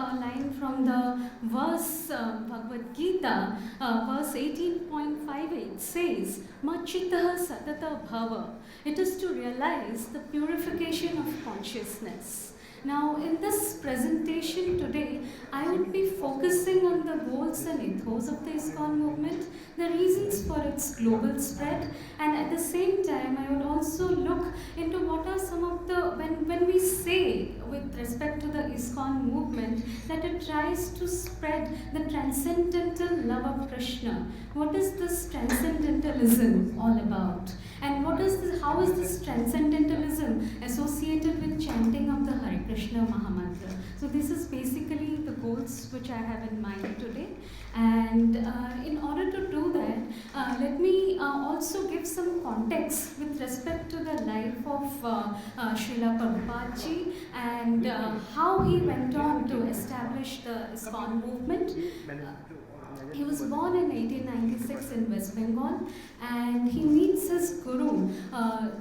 a line from the verse Bhagavad Gita, verse 18.58 says, Machitah Satata Bhava. It is to realize the purification of consciousness. Now, in this presentation today, I would be focusing on the goals and ethos of the ISKCON movement, the reasons for its global spread, and at the same time, I would also look into what are some of the, when we say with respect to the ISKCON movement, that it tries to spread the transcendental love of Krishna. What is this transcendentalism all about? And what is this, how is this transcendentalism associated with chanting of the Hare Krishna Mahamantra? So this is basically the goals which I have in mind today. And in order to do that, let me also give some context with respect to the life of Srila Prabhupada Ji and how he went on to establish the ISKCON movement. He was born in 1896 in West Bengal, and he meets his guru,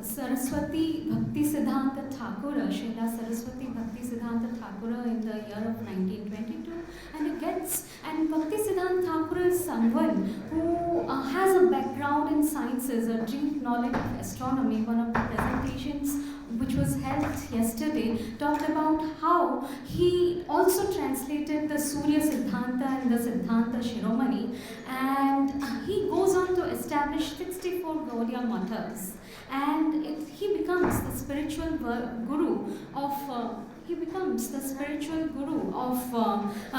Saraswati Bhakti Siddhanta Thakura, Srila Saraswati Bhakti Siddhanta Thakura in the year of 1922. And Bhakti Siddhanta Thakura is someone who has a background in sciences, a deep knowledge of astronomy. One of the presentations which was held yesterday talked about how he also translated the Surya Siddhanta and the Siddhanta Shiromani, and he goes on to establish 64 Gaudiya Mathas, and he becomes the spiritual guru of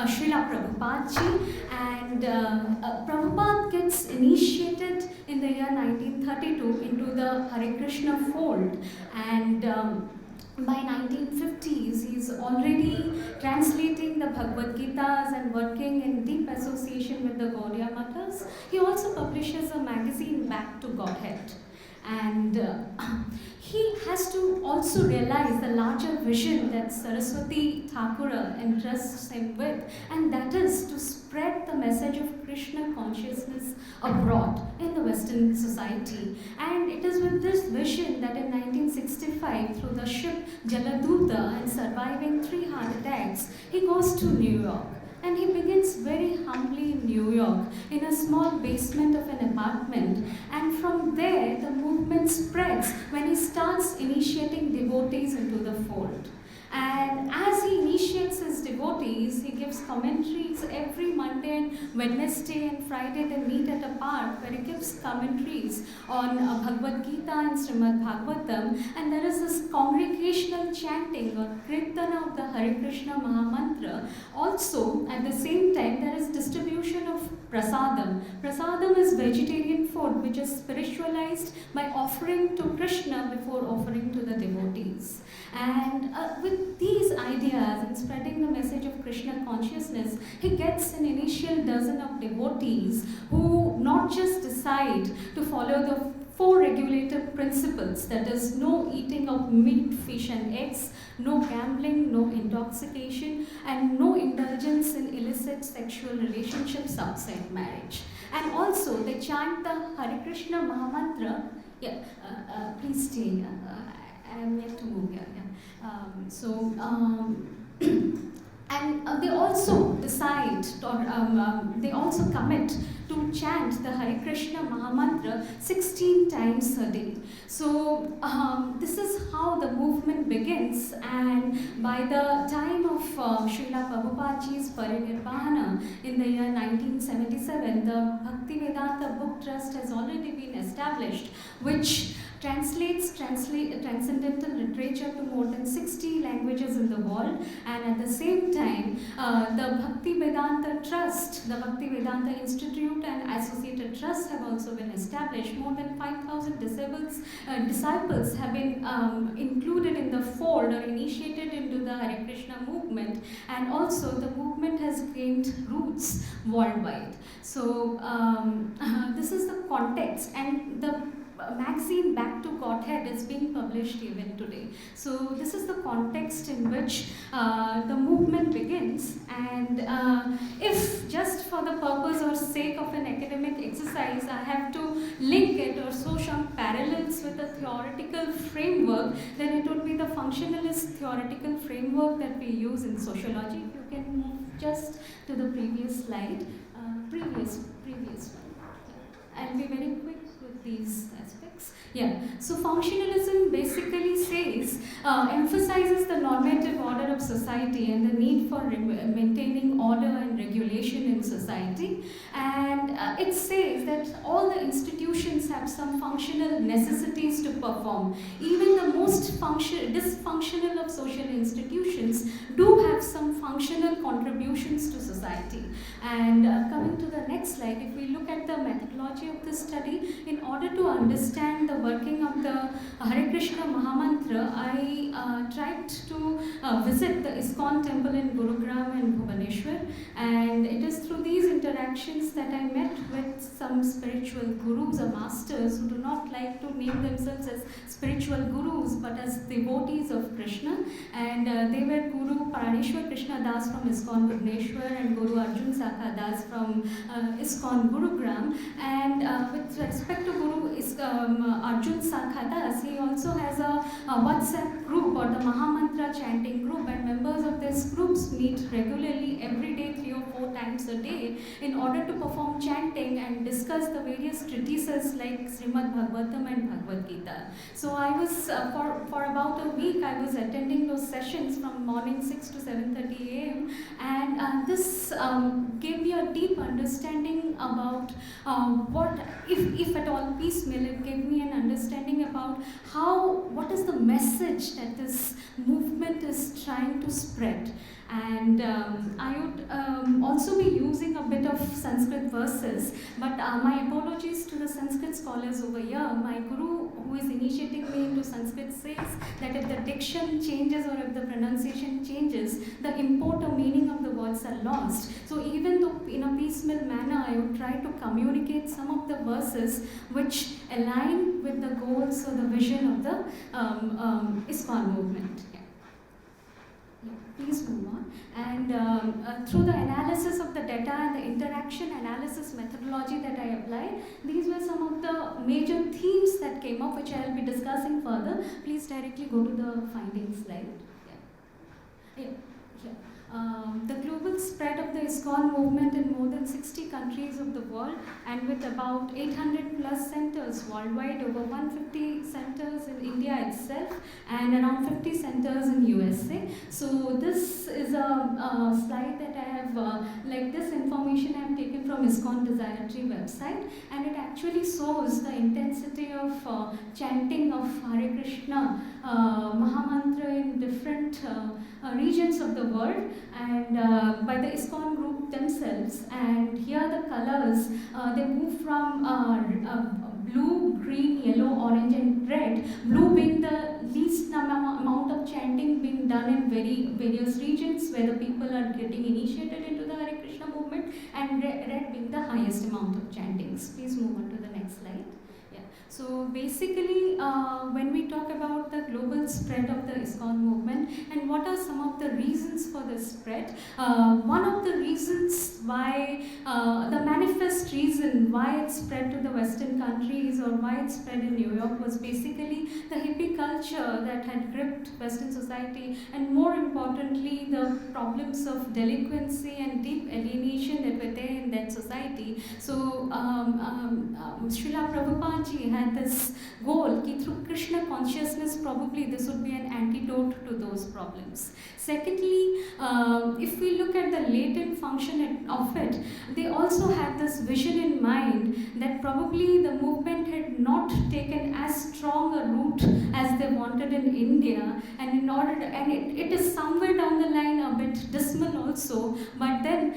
Srila Prabhupada Ji, and Prabhupada gets initiated in the year 1932 into the Hare Krishna fold, and by 1950s he's already translating the Bhagavad Gitas and working in deep association with the Gaudiya Mathas. He also publishes a magazine, Back to Godhead. And he has to also realize the larger vision that Saraswati Thakura entrusts him with, and that is to spread the message of Krishna consciousness abroad in the Western society. And it is with this vision that in 1965, through the ship Jaladuta and surviving 3 heart attacks, he goes to New York. And he begins very humbly in New York, in a small basement of an apartment. And from there, the movement spreads when he starts initiating devotees into the fold. And as he initiates his devotees, he gives commentaries every Monday and Wednesday and Friday. They meet at a park where he gives commentaries on Bhagavad Gita and Srimad Bhagavatam. And there is this congregational chanting or Kirtana of the Hare Krishna Mahamantra. Also, at the same time, there is distribution of prasadam. Prasadam is vegetarian food which is spiritualized by offering to Krishna before offering to the devotees. And with these ideas and spreading the message of Krishna consciousness, he gets an initial dozen of devotees who not just decide to follow the 4 regulative principles, that is, no eating of meat, fish and eggs, no gambling, no intoxication, and no indulgence in illicit sexual relationships outside marriage. And also, they chant the Hare Krishna Mahamantra. Please stay. I am yet to move here. And they also decide, or they also commit to chant the Hare Krishna Mahamantra 16 times a day. So this is how the movement begins, and by the time of Srila Prabhupada Ji's Parinirvana in the year 1977, the Bhaktivedanta Book Trust has already been established, which translates transcendental literature to more than 60 languages in the world, and at the same time, the Bhakti Vedanta Trust, the Bhakti Vedanta Institute and associated trusts have also been established. More than 5,000 disciples have been included in the fold or initiated into the Hare Krishna movement, and also the movement has gained roots worldwide. So this is the context, and the magazine Back to Godhead is being published even today. So this is the context in which the movement begins, and if just for the purpose or sake of an academic exercise I have to link it or show some parallels with a theoretical framework, then it would be the functionalist theoretical framework that we use in sociology. You can move Just to the previous slide, previous one. I'll be very quick with these aspects. Yeah, so functionalism basically says, emphasizes the normative order of society and the need for maintaining order and regulation in society. And it says that all the institutions have some functional necessities to perform. Even the most dysfunctional of social institutions do have some functional contributions to society. And coming to the next slide, if we look at the methodology of this study, in order to understand the working of the Hare Krishna Mahamantra, I tried to visit the ISKCON temple in Gurugram and Bhubaneswar, and it is through these interactions that I met with some spiritual gurus or masters who do not like to name themselves as spiritual gurus but as devotees of Krishna, and they were Guru Paraneshwar Krishna Das from ISKCON Bhubaneswar and Guru Arjun Sakha Das from ISKCON Gurugram. And with respect to Guru Arjun Sakha Das, he also has a WhatsApp group or the Mahamantra chanting group, and members of this groups meet regularly every day, 3 or 4 times a day, in order to perform chanting and discuss the various treatises like Srimad Bhagavatam and Bhagavad Gita. So I was, for about a week, I was attending those sessions from morning 6 to 7:30 a.m. and this gave me a deep understanding about what, if at all piecemeal, it gave me an understanding about what is the message that this movement is trying to spread. And I would also be using a bit of Sanskrit verses, but my apologies to the Sanskrit scholars over here. My guru, who is initiating me into Sanskrit, says that if the diction changes or if the pronunciation changes, the import or meaning of the words are lost. So even though in a piecemeal manner, I would try to communicate some of the verses which align with the goals or the vision of the ISKCON movement. Please move on. And through the analysis of the data and the interaction analysis methodology that I applied, these were some of the major themes that came up, which I will be discussing further. Please directly go to the findings slide. Yeah. The global spread of the ISKCON movement in more than 60 countries of the world, and with about 800 plus centers worldwide, over 150 centers in India itself, and around 50 centers in USA. So this is a slide that I have, like this information I have taken from ISKCON Desiratory website, and it actually shows the intensity of chanting of Hare Krishna Mahamantra in different regions of the world, and by the ISKCON group themselves. And here the colors, they move from blue, green, yellow, orange and red. Blue being the least amount of chanting being done in various regions where the people are getting initiated into the Hare Krishna movement, and red being the highest amount of chantings. Please move on to the next slide. So basically, when we talk about the global spread of the ISKCON movement and what are some of the reasons for the spread, one of the reasons why, the manifest reason why it spread to the Western countries or why it spread in New York was basically the hippie culture that had gripped Western society, and more importantly, the problems of delinquency and deep alienation that were there in that society. So Srila Prabhupada ji had this goal that through Krishna consciousness, probably this would be an antidote to those problems. Secondly, if we look at the latent function of it, they also had this vision in mind that probably the movement had not taken as strong a root as they wanted in India, and in order to, and it is somewhere down the line a bit dismal also, but then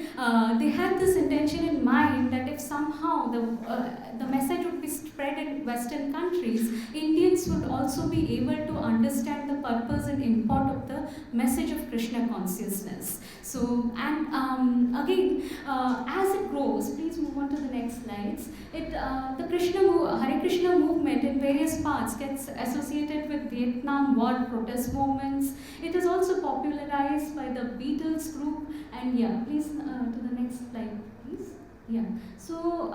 they had this intention in mind that if somehow the message would be spread in Western countries, Indians would also be able to understand the purpose and import of the message of Krishna consciousness. So, and again, as it grows, please move on to the next slides. The Hare Krishna movement in various parts gets associated with Vietnam War protest movements. It is also popularized by the Beatles group, and yeah, please to the next slide, please. Yeah. So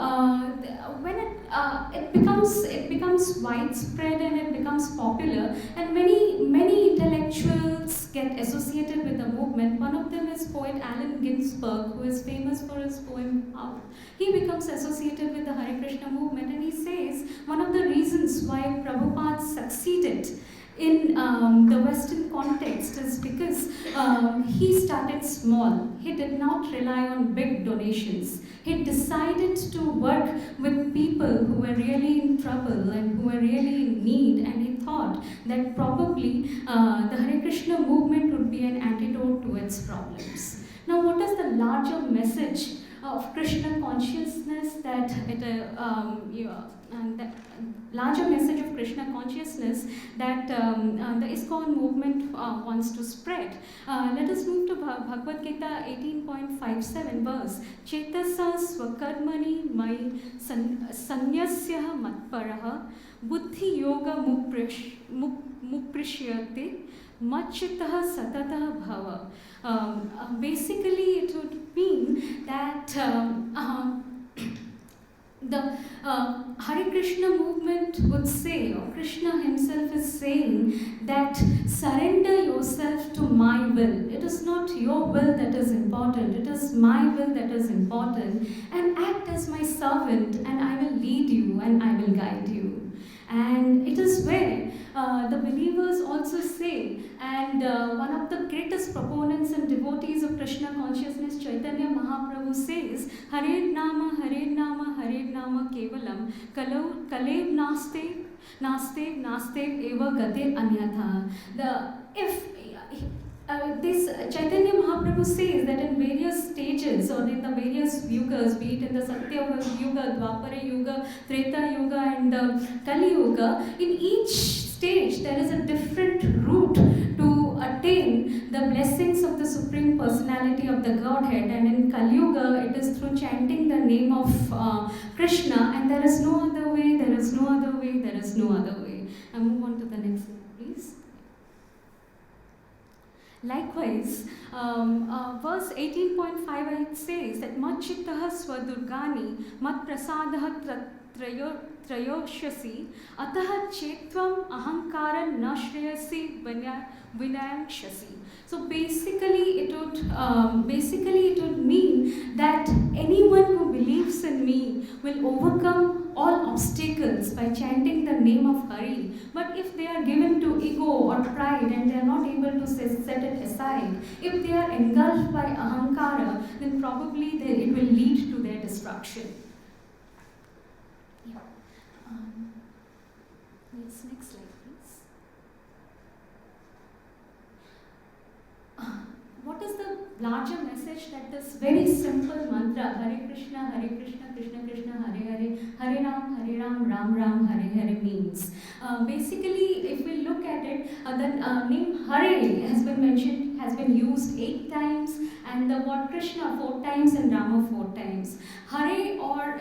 when it becomes widespread and it becomes popular, and many intellectuals get associated with the movement. One of them is poet Allen Ginsberg, who is famous for his poem Out. He becomes associated with the Hare Krishna movement, and he says one of the reasons why Prabhupada succeeded in the Western context is because he started small. He did not rely on big donations. He decided to work with people who were really in trouble and who were really in need, and he thought that probably the Hare Krishna movement would be an antidote to its problems. Now, what is the larger message of Krishna consciousness that and the larger message of Krishna consciousness that the ISKCON movement wants to spread? Let us move to Bhagavad Gita 18.57 verse. Chetasa swakarmani mai sanyasya matparaha buddhi yoga muprishyate machitah satata bhava. Basically, it would mean that the Hare Krishna movement would say, or Krishna himself is saying, that surrender yourself to my will. It is not your will that is important, it is my will that is important, and act as my servant, and I will lead you and I will guide you. And it is where the believers also say, and one of the greatest proponents and devotees of Krishna consciousness, Chaitanya Mahaprabhu, says, Hare Nama, Kevalam, Kalev Nastev Eva Gate Anyatha. This Chaitanya Mahaprabhu says that in various stages or in the various yugas, be it in the Satya Yuga, Dwapara Yuga, Treta Yuga, and Kali Yuga, in each stage there is a different route to attain the blessings of the Supreme Personality of the Godhead. And in Kali Yuga, it is through chanting the name of Krishna, and there is no other way, there is no other way, there is no other way. I move on to the next slide, please. Likewise, verse 18.5 says that Machittah swadurgani mat prasadah trayoshasi ataha chetvam ahankaran nashriyasi vinayakshasi. So basically it would mean that anyone who believes in me will overcome all obstacles by chanting the name of Hari. But if they are given to ego or pride and they are not able to set it aside, if they are engulfed by ahankara, then probably it will lead to their destruction. Yeah. Next slide, please. What is the larger message that this very simple mantra, Hare Krishna, Krishna Krishna, Hare Hare, Hare Ram, Ram Ram, Hare Hare means? Basically, if we look at it, the name Hare has been used 8 times, and the word Krishna 4 times and Rama 4 times. Hare, or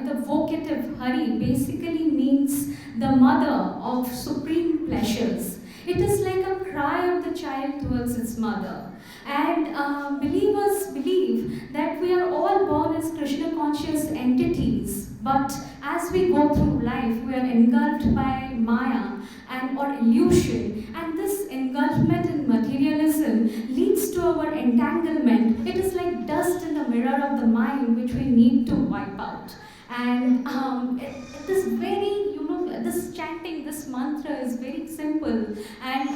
the vocative Hari, basically means the mother of supreme pleasures. It is like a cry of the child towards its mother. And believers believe that we are all born as Krishna conscious entities, but as we go through life, we are engulfed by Maya or illusion, and this engulfment in materialism leads to our entanglement. It is like dust in the mirror of the mind, which we need to wipe out. And it is very, this chanting, this mantra is very simple, and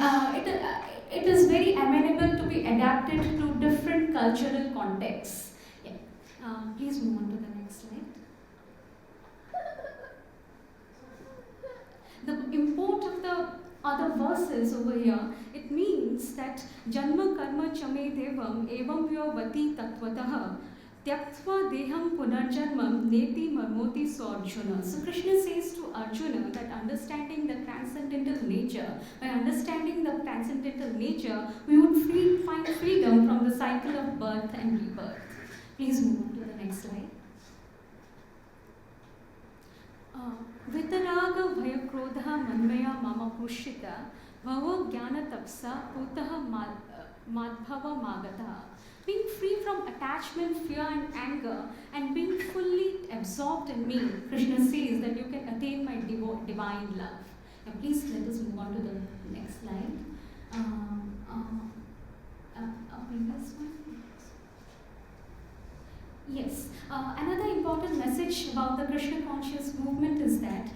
it is very amenable to be adapted to different cultural contexts. Yeah. Please move on to the next slide. The import of the other verses over here, it means that Janma Karma Chame Devam Evam Vyavati Tattvataha Tyaktva Deham Punarjanmam Neti Marmoti So Arjuna. So Krishna says to Arjuna that understanding the transcendental nature, by understanding the transcendental nature, we would find freedom from the cycle of birth and rebirth. Please move on to the next slide. Vitaraga Bhayakrodha Manmaya Mama Pushita Bhava Jnana Tapsa Putaha Madbhava Magata. Being free from from attachment, fear and anger and being fully absorbed in me, Krishna says that you can attain my divine love. Now please let us move on to the next slide. Previous one. Yes, another important message about the Krishna conscious movement is that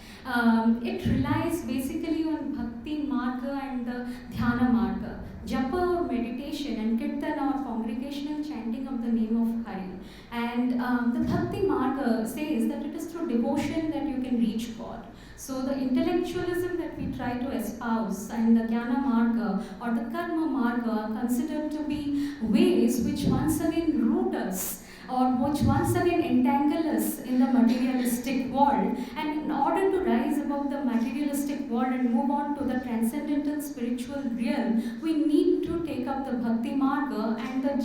it relies basically on Bhakti Marga and the Dhyana Marga, Japa or meditation and Kirtana or congregational chanting of the name of Hari. And the Bhakti Marga says that it is through devotion that you can reach God. So the intellectualism that we try to espouse and the Jnana Marga or the Karma Marga are considered to be ways which once again root us or which once again entangle us in the materialistic world. And in order to rise above the materialistic world and move on to the transcendental spiritual realm, we need to take up the Bhakti Marga and the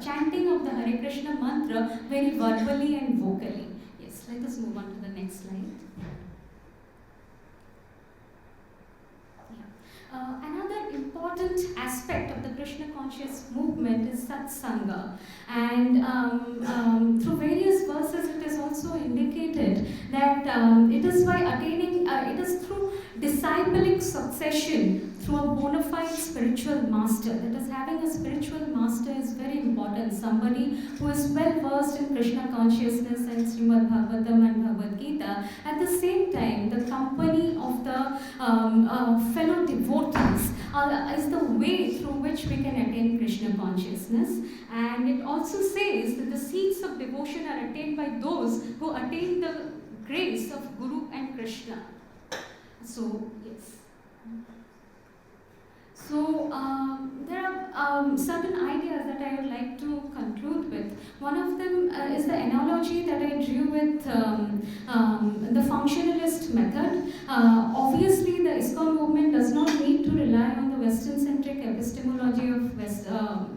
chanting of the Hare Krishna mantra very verbally and vocally. Yes, let us move on to the next slide. Another important aspect of the Krishna conscious movement is satsanga, and through various verses it is also indicated that it is by attaining, it is through disciplic succession through a bona fide spiritual master. That is, having a spiritual master is very important. Somebody who is well versed in Krishna consciousness and Srimad Bhagavatam and Bhagavad Gita. At the same time, the company of the fellow devotees is the way through which we can attain Krishna consciousness. And it also says that the seeds of devotion are attained by those who attain the grace of Guru and Krishna. So, yes. So, there are certain ideas that I would like to conclude with. One of them is the analogy that I drew with the functionalist method. Obviously, the ISKCON movement does not need to rely on the Western-centric epistemology of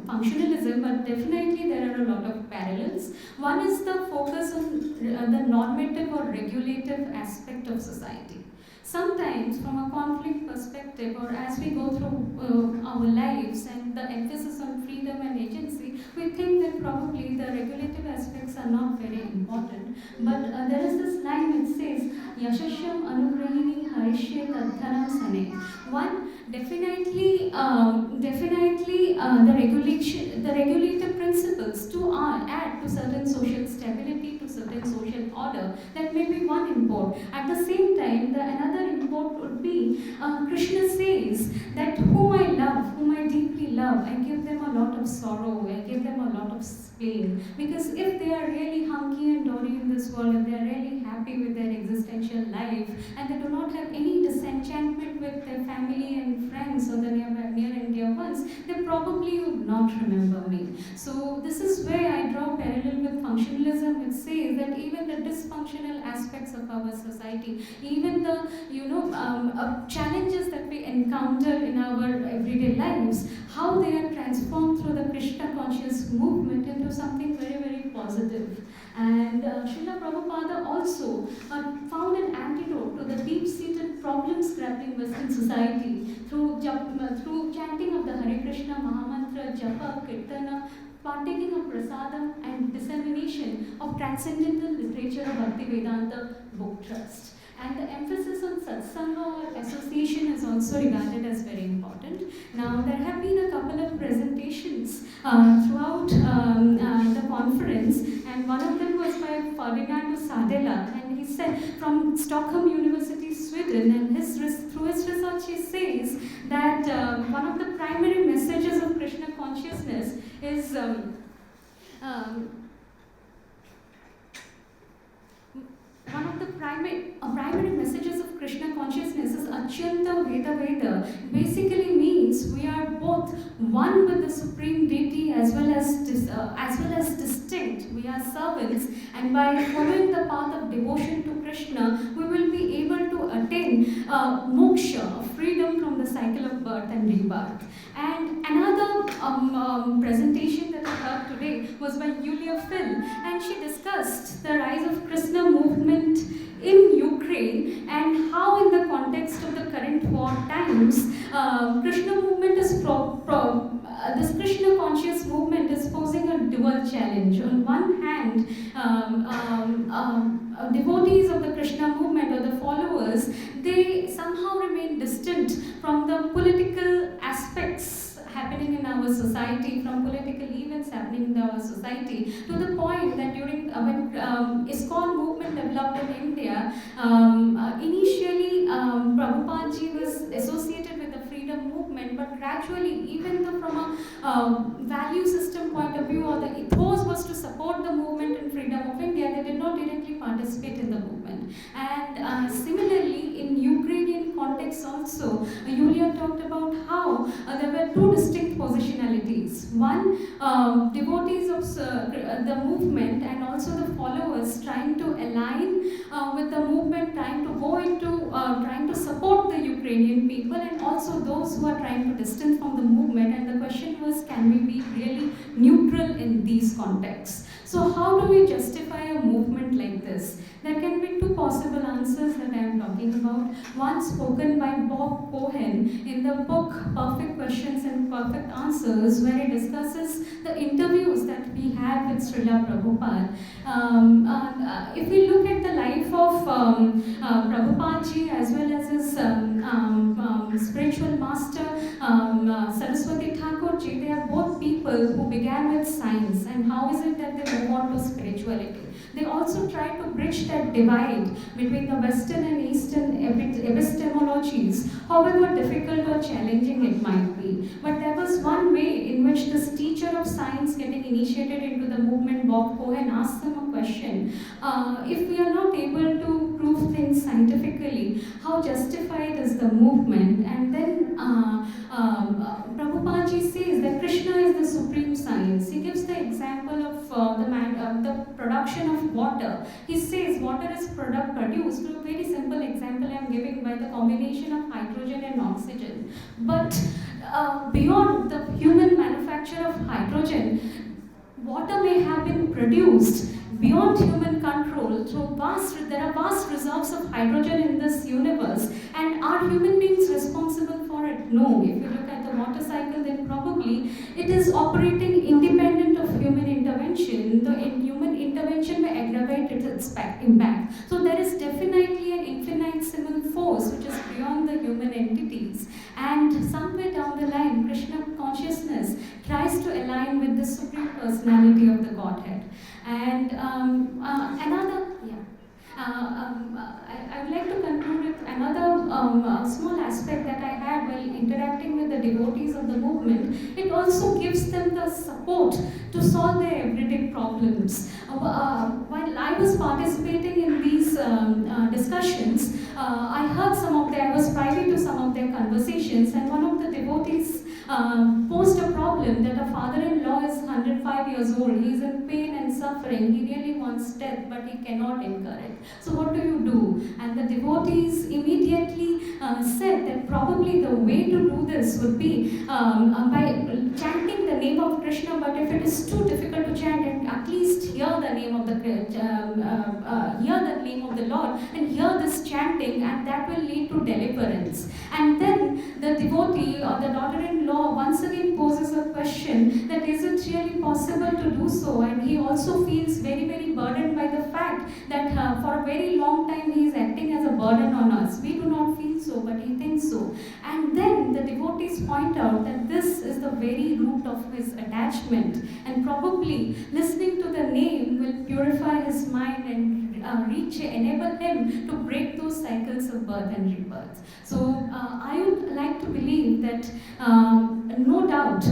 functionalism, but definitely there are a lot of parallels. One is the focus on the normative or regulative aspect of society. Sometimes, from a conflict perspective, or as we go through our lives and the emphasis on freedom and agency, we think that probably the regulative aspects are not very important. But there is this line which says, Yashasham anugrahini harishye tadhanam sane. One, definitely the regulative principles to add to certain social stability, to certain social order. That may be one import. At the same time, another import would be Krishna says that whom I love, whom I deeply love, I give them a lot of sorrow, I give them a lot of pain. Because if they are really hunky and dory in this world, if they are really happy with their existential life, and they do not have any disenchantment with their family and friends or the near and dear ones, they probably would not remember me. So this is where I draw parallel with functionalism, which says that even the dysfunctional aspects of our society, even the challenges that we encounter in our everyday lives, how they are transformed through the Krishna conscious movement into something very, very positive. And Srila Prabhupada also found an antidote to the deep-seated problems grappling Western society through chanting of the Hare Krishna Mahamantra, Japa, Kirtana, partaking of prasadam, and dissemination of transcendental literature of Bhakti Vedanta book trust. And the emphasis on satsanga or association is also regarded as very important. Now, there have been a couple of presentations throughout the conference, and one of them was by Ferdinando Sadela, and he said from Stockholm University, Sweden, and through his research he says that one of the primary messages of Krishna consciousness is one of the primary messages of Krishna consciousness is Achyanta Veda Veda. Basically means we are both one with the Supreme Deity as well as distinct. We are servants, and by following the path of devotion to Krishna, we will be able to attain moksha, freedom from the cycle of birth and rebirth. And another presentation that I heard today was by Yulia Phil, and she discussed the rise of Krishna movement in Ukraine and how in the context of the current war times, Krishna movement is this Krishna conscious movement is posing a dual challenge. On one hand, devotees of the Krishna movement or the followers, they somehow remain distant from the political aspects happening in our society, from political events happening in our society, to the point that during when ISKCON movement developed in India, initially Prabhupada ji was associated with the freedom movement, but gradually, even though from a value system point of view, or the ethos was to support the movement and freedom of India, they did not directly participate in the movement. And similarly, in Ukrainian context also, Yulia talked about how there were two distinct positionalities. One, devotees of the movement and also the followers trying to align with the movement, trying to go into, trying to support the Ukrainian people, and also those who are trying to distance from the movement. And the question was, can we be really neutral in these contexts? So how do we justify a movement like this? There can be two possible answers that I am talking about. One spoken by Bob Cohen in the book Perfect Questions and Perfect Answers, where he discusses the interviews that we had with Srila Prabhupada. If we look at the life of Prabhupada ji as well as his spiritual master Saraswati Thakur ji, they are both people who began with science, and how is it that they move on to spirituality? They also try to bridge that divide between the Western and Eastern epistemologies, however difficult or challenging it might be. But there was one way in which this teacher of science getting initiated into the movement, Bob Cohen, asked them a question. If we are not able to prove things scientifically, how justified is the movement? And then Prabhupada ji says that Krishna is the supreme science. He gives the example of the production of water. He says water is produced through a very simple example I am giving by the combination of hydrogen and oxygen. But beyond the human manufacture of hydrogen, water may have been produced beyond human control through there are vast reserves of hydrogen in this universe, and are human beings responsible for it? No. If you look at the water cycle, then probably it is operating independent of human intervention. The human intervention may aggravate its impact. So there is definitely an infinitesimal force which is beyond the human entities, and somewhere down the line, Krishna consciousness tries to align with the supreme personality of the Godhead. And I would like to conclude with another small aspect that I had while interacting with the devotees of the movement. It also gives them the support to solve their everyday problems. While I was participating in these discussions, I heard I was privy to some of their conversations, and one of the devotees posed a problem that a father-in-law is 105 years old. He is in pain and suffering. He really wants death, but he cannot incur it. So what do you do? And the devotees immediately said that probably the way to do this would be by chanting the name of Krishna, but if it is too difficult to chant, and at least hear the name of the Lord and hear this chanting, and that will lead to deliverance. And then the devotee or the daughter-in-law once again poses a question that is it really possible to do so? And he also feels very, very burdened by the fact that for a very long time he is acting as a burden on us. We do not feel so, but he thinks so. And then the devotees point out that this is the very root of his attachment, and probably listening to the name will purify his mind and enable him to break those cycles of birth and rebirth. So I would like to believe that no doubt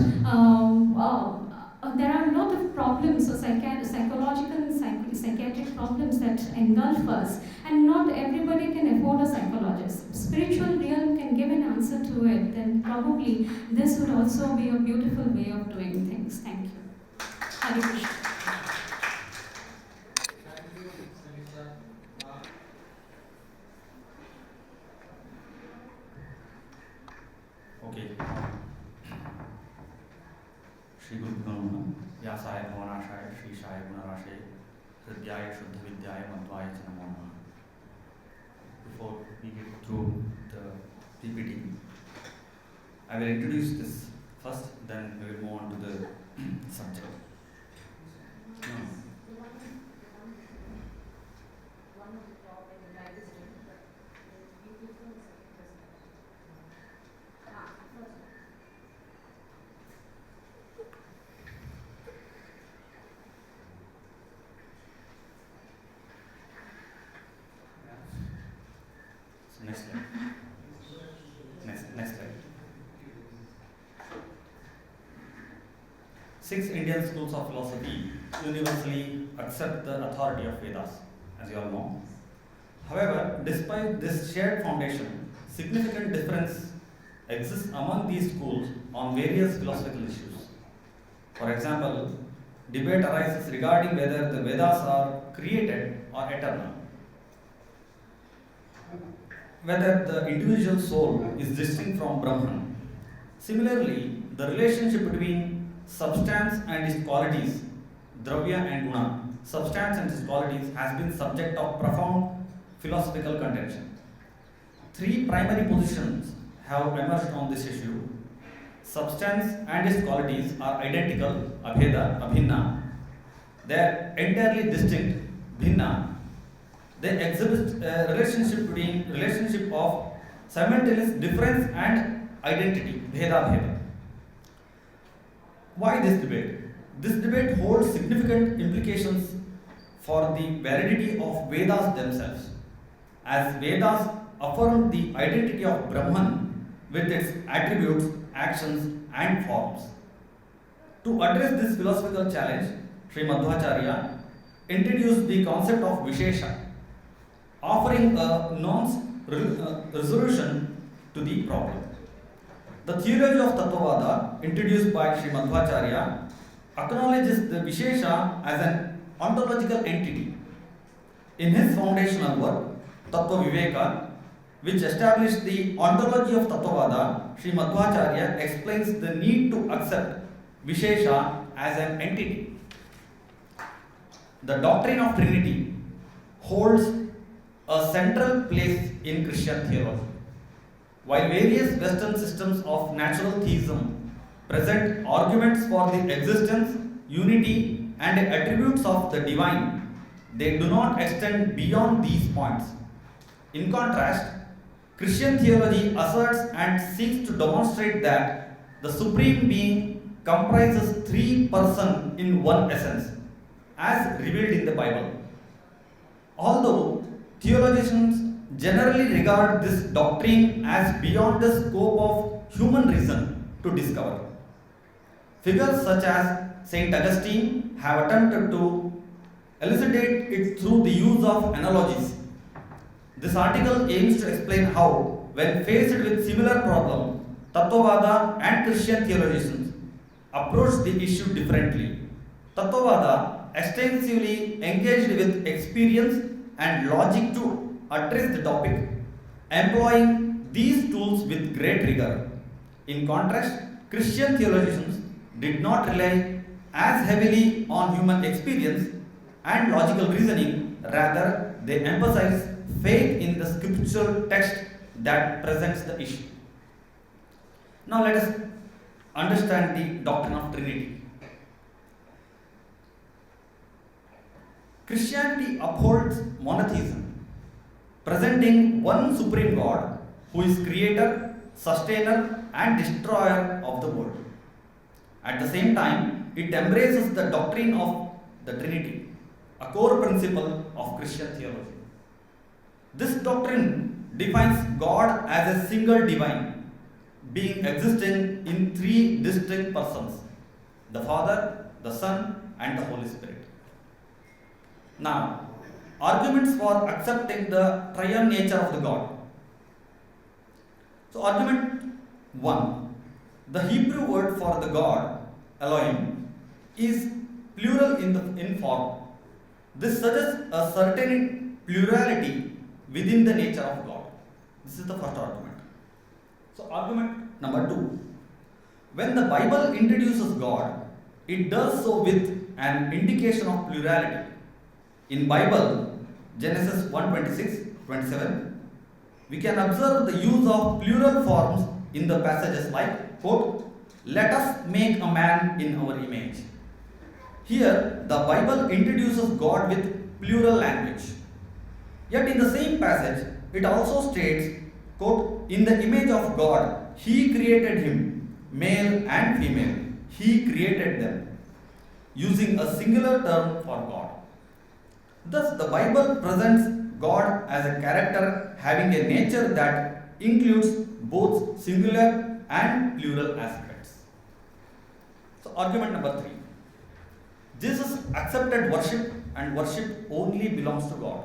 there are a lot of problems, so psychological and psychiatric problems that engulf us, and not everybody can afford a psychologist. Spiritual realm can give an answer to it, then probably this would also be a beautiful way of doing things. Thank you. Hare Krishna. Okay. विनाशाय श्रीशाय गुणराशे हृदयाय शुद्ध विद्याय मध्वाय च नमो नमः. Before we get through the PPT, I will introduce this first, then we will move on to the subject. Next slide. Next slide. 6 Indian schools of philosophy universally accept the authority of Vedas, as you all know. However, despite this shared foundation, significant difference exists among these schools on various philosophical issues. For example, debate arises regarding whether the Vedas are created or eternal, whether the individual soul is distinct from Brahman. Similarly, the relationship between substance and its qualities, dravya and guna, substance and its qualities, has been subject of profound philosophical contention. 3 primary positions have emerged on this issue. Substance and its qualities are identical, abheda, abhinna. They are entirely distinct, bhinna. They exhibit a relationship of simultaneous difference and identity, bheda bheda. Why this debate? This debate holds significant implications for the validity of Vedas themselves, as Vedas affirm the identity of Brahman with its attributes, actions and forms. To address this philosophical challenge, Sri Madhvacharya introduced the concept of Viśeṣa, offering a resolution to the problem. The theology of Tattvavada, introduced by Sri Madhvacharya, acknowledges the Viśeṣa as an ontological entity. In his foundational work, Tattva Viveka, which established the ontology of Tattvavada, Sri Madhvacharya explains the need to accept Viśeṣa as an entity. The doctrine of Trinity holds a central place in Christian theology. While various Western systems of natural theism present arguments for the existence, unity, and attributes of the divine, they do not extend beyond these points. In contrast, Christian theology asserts and seeks to demonstrate that the Supreme Being comprises 3 persons in one essence, as revealed in the Bible. Although theologians generally regard this doctrine as beyond the scope of human reason to discover, figures such as Saint Augustine have attempted to elucidate it through the use of analogies. This article aims to explain how, when faced with similar problem, Tattvavada and Christian theologians approach the issue differently. Tattvavada extensively engaged with experience and logic to address the topic, employing these tools with great rigor. In contrast, Christian theologians did not rely as heavily on human experience and logical reasoning, rather they emphasize faith in the scriptural text that presents the issue. Now let us understand the doctrine of Trinity. Christianity upholds monotheism, presenting one supreme God who is creator, sustainer and destroyer of the world. At the same time, it embraces the doctrine of the Trinity, a core principle of Christian theology. This doctrine defines God as a single divine being existing in 3 distinct persons: the Father, the Son and the Holy Spirit. Now, arguments for accepting the triune nature of the God. So, argument 1. The Hebrew word for the God, Elohim, is plural in form. This suggests a certain plurality within the nature of God. This is the first argument. So, argument number 2. When the Bible introduces God, it does so with an indication of plurality. In Bible, Genesis 1:26-27, we can observe the use of plural forms in the passages like, quote, "Let us make a man in our image." Here, the Bible introduces God with plural language. Yet in the same passage, it also states, quote, "In the image of God, He created him, male and female. He created them," using a singular term for God. Thus, the Bible presents God as a character having a nature that includes both singular and plural aspects. So, argument number 3. Jesus accepted worship, and worship only belongs to God.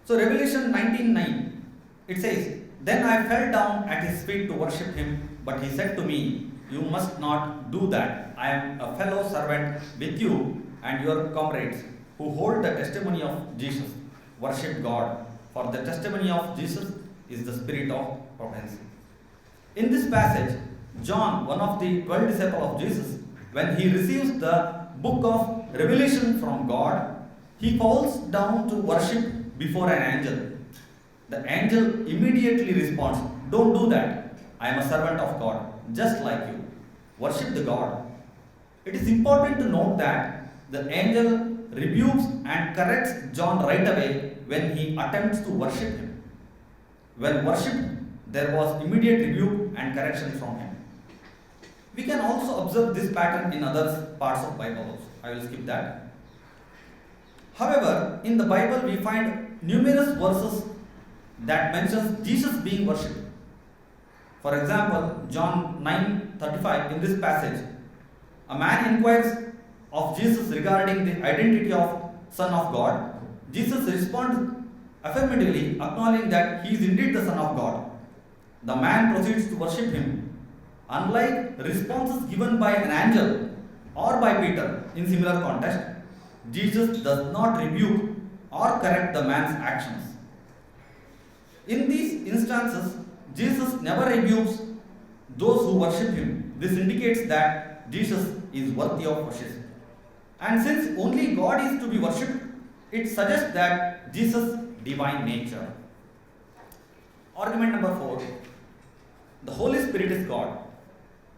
So, Revelation 19:9, it says, "Then I fell down at his feet to worship him, but he said to me, 'You must not do that. I am a fellow servant with you and your comrades who hold the testimony of Jesus. Worship God, for the testimony of Jesus is the spirit of prophecy.'" In this passage, John, one of the 12 disciples of Jesus, when he receives the book of Revelation from God, he falls down to worship before an angel. The angel immediately responds, "Don't do that. I am a servant of God, just like you. Worship the God." It is important to note that the angel rebukes and corrects John right away when he attempts to worship him. When worshipped, there was immediate rebuke and correction from him. We can also observe this pattern in other parts of Bible also. I will skip that. However, in the Bible we find numerous verses that mentions Jesus being worshipped. For example, John 9:35, in this passage, a man inquires of Jesus regarding the identity of Son of God. Jesus responds affirmatively, acknowledging that he is indeed the Son of God. The man proceeds to worship him. Unlike responses given by an angel or by Peter in similar context, Jesus does not rebuke or correct the man's actions. In these instances, Jesus never rebukes those who worship him. This indicates that Jesus is worthy of worship. And since only God is to be worshipped, it suggests that Jesus' divine nature. Argument number 4. The Holy Spirit is God.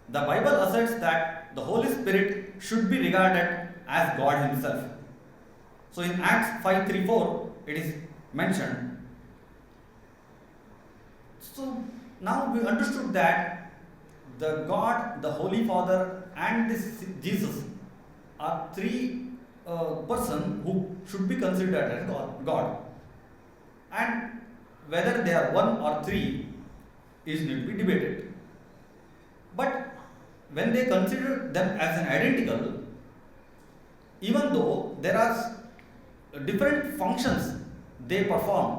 The Bible asserts that the Holy Spirit should be regarded as God himself. So in Acts 5:3-4, it is mentioned. So now we understood that the God, the Holy Father, and this Jesus are three persons who should be considered as God. And whether they are one or three is need to be debated. But when they consider them as an identical, even though there are different functions they perform,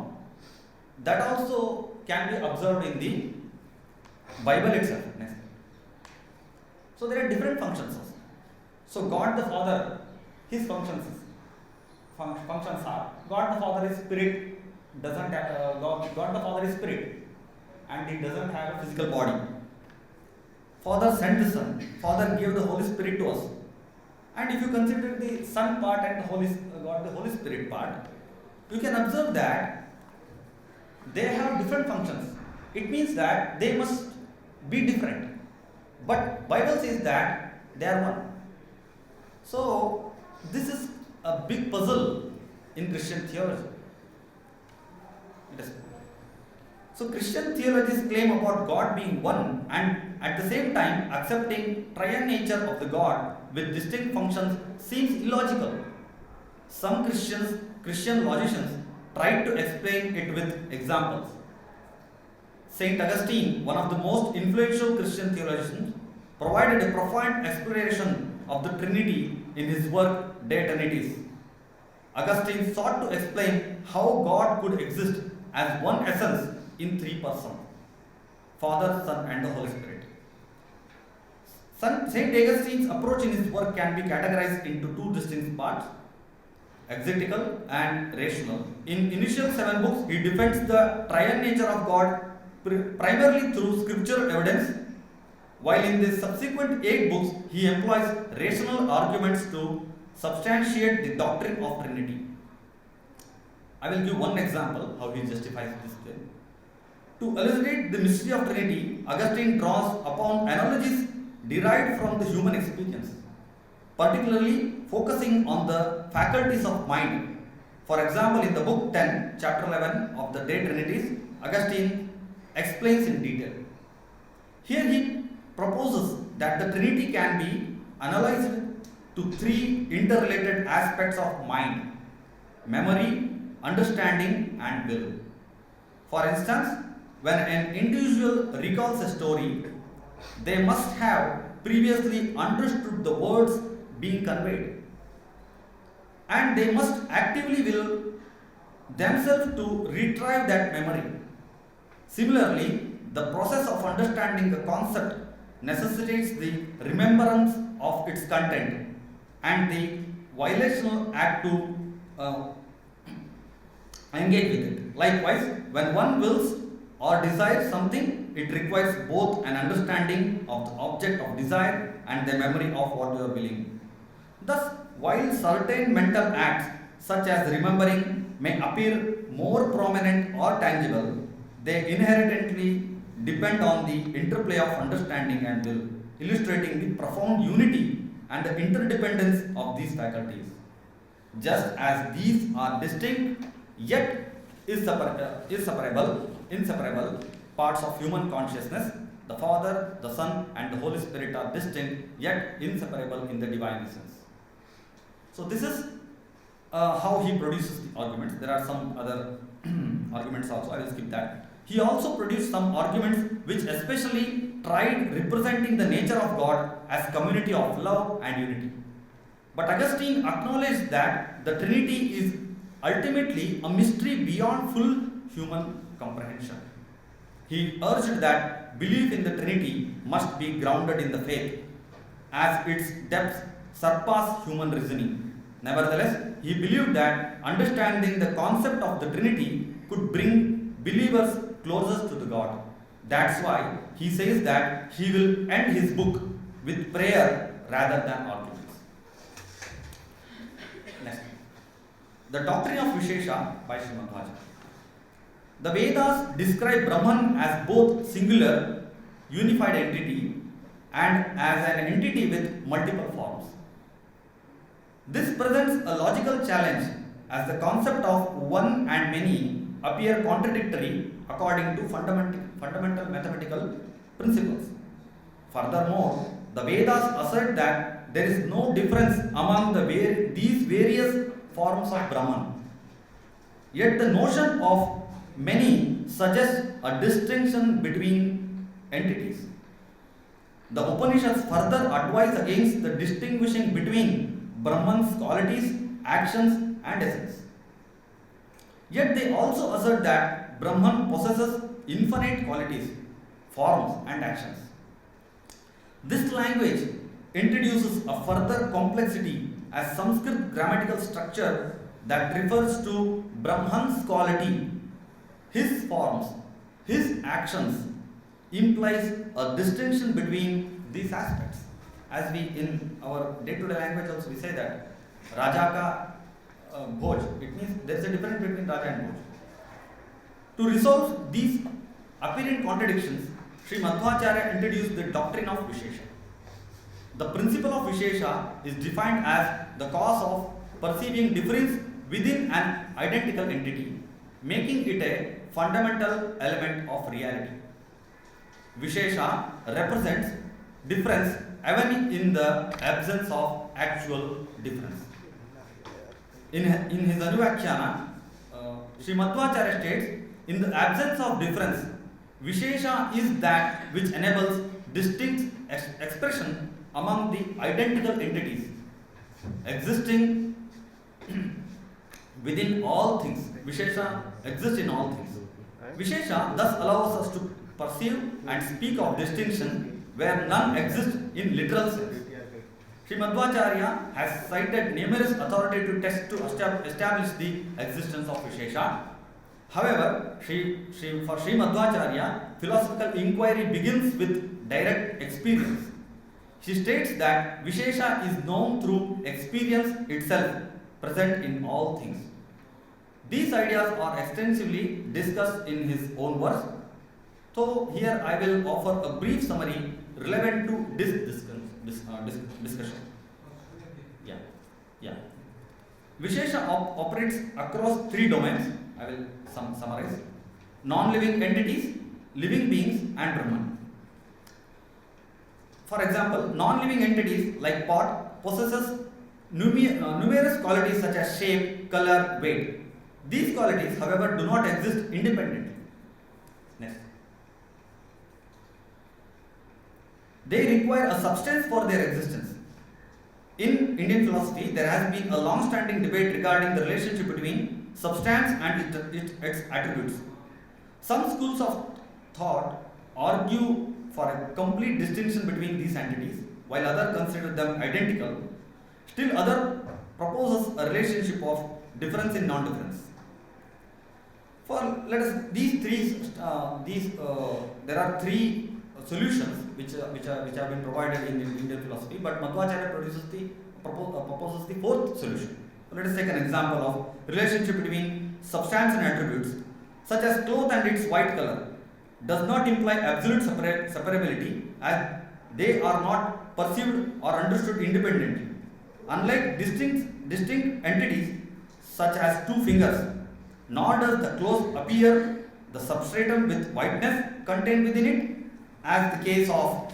that also can be observed in the Bible itself. Next. So there are different functions. So God the Father, his functions are, God the Father is spirit, doesn't have, God the Father is spirit, and he doesn't have a physical body. Father sent the Son. Father gave the Holy Spirit to us. And if you consider the Son part and the Holy Spirit part, you can observe that they have different functions. It means that they must be different. But Bible says that they are one. So this is a big puzzle in Christian theology. So Christian theologies claim about God being one and at the same time accepting triune nature of the God with distinct functions seems illogical. Some Christian logicians tried to explain it with examples. Saint Augustine, one of the most influential Christian theologians, provided a profound exploration of the Trinity in his work De Trinitas. Augustine sought to explain how God could exist as one essence in three persons: Father, Son, and the Holy Spirit. Saint Augustine's approach in his work can be categorized into two distinct parts: exegetical and rational. In initial 7 books, he defends the triune nature of God primarily through scriptural evidence, while in the subsequent 8 books he employs rational arguments to substantiate the doctrine of Trinity. I will give one example how he justifies this claim. To elucidate the mystery of Trinity, Augustine draws upon analogies derived from the human experience, particularly focusing on the faculties of mind. For example, in the book 10, chapter 11 of the De Trinities, Augustine explains in detail. Here he proposes that the Trinity can be analyzed to 3 interrelated aspects of mind: memory, understanding, and will. For instance, when an individual recalls a story, they must have previously understood the words being conveyed, and they must actively will themselves to retrieve that memory. Similarly, the process of understanding a concept necessitates the remembrance of its content and the violational act to engage with it. Likewise, when one wills or desires something, it requires both an understanding of the object of desire and the memory of what you are willing. Thus, while certain mental acts such as remembering may appear more prominent or tangible, they inherently depend on the interplay of understanding and will, illustrating the profound unity and the interdependence of these faculties. Just as these are distinct yet inseparable parts of human consciousness, the Father, the Son, and the Holy Spirit are distinct yet inseparable in the divine essence. So this is how he produces the arguments. There are some other arguments also, I will skip that. He also produced some arguments which especially tried representing the nature of God as community of love and unity. But Augustine acknowledged that the Trinity is ultimately a mystery beyond full human comprehension. He urged that belief in the Trinity must be grounded in the faith, as its depths surpass human reasoning. Nevertheless, he believed that understanding the concept of the Trinity could bring believers closer to the God. That's why he says that he will end his book with prayer rather than arguments. Next. The Doctrine of Viśeṣa by Srimad Bhat. The Vedas describe Brahman as both singular, unified entity and as an entity with multiple forms. This presents a logical challenge, as the concept of one and many appear contradictory according to fundamental mathematical principles. Furthermore, the Vedas assert that there is no difference among these various forms of Brahman. Yet the notion of many suggests a distinction between entities. The Upanishads further advise against the distinguishing between Brahman's qualities, actions, and essence. Yet they also assert that Brahman possesses infinite qualities, forms, and actions. This language introduces a further complexity as Sanskrit grammatical structure that refers to Brahman's quality, his forms, his actions, implies a distinction between these aspects. As we in our day-to-day language also we say that Raja ka Bhoj, it means there is a difference between Raja and Bhoj. To resolve these apparent contradictions, Sri Madhvacharya introduced the doctrine of Viśeṣa. The principle of Viśeṣa is defined as the cause of perceiving difference within an identical entity, making it a fundamental element of reality. Viśeṣa represents difference even in the absence of actual difference. In his Anuvakhyana, Sri Madhvacharya states, in the absence of difference, Viśeṣa is that which enables distinct expression among the identical entities existing within all things. Viśeṣa exists in all things. Viśeṣa thus allows us to perceive and speak of distinction where none exists in literal sense. Sri Madhvacharya has cited numerous authoritative texts to establish the existence of Viśeṣa. However, for Sri Madhvacharya, philosophical inquiry begins with direct experience. She states that Viśeṣa is known through experience itself, present in all things. These ideas are extensively discussed in his own works. So here I will offer a brief summary relevant to this discussion. Yeah. Viśeṣa operates across three domains. I will summarize: non-living entities, living beings, and Brahman. For example, non-living entities like pot possesses numerous qualities such as shape, color, weight. These qualities, however, do not exist independently. Next. They require a substance for their existence. In Indian philosophy, there has been a long-standing debate regarding the relationship between substance and its attributes. Some schools of thought argue for a complete distinction between these entities, while others consider them identical. Still, others proposes a relationship of difference in non-difference. There are three solutions which have been provided in Indian philosophy, but Madhvacharya proposes the fourth solution. So let us take an example of relationship between substance and attributes, such as cloth and its white color, does not imply absolute separability, as they are not perceived or understood independently. Unlike distinct entities such as two fingers, nor does the cloth appear the substratum with whiteness contained within it, as the case of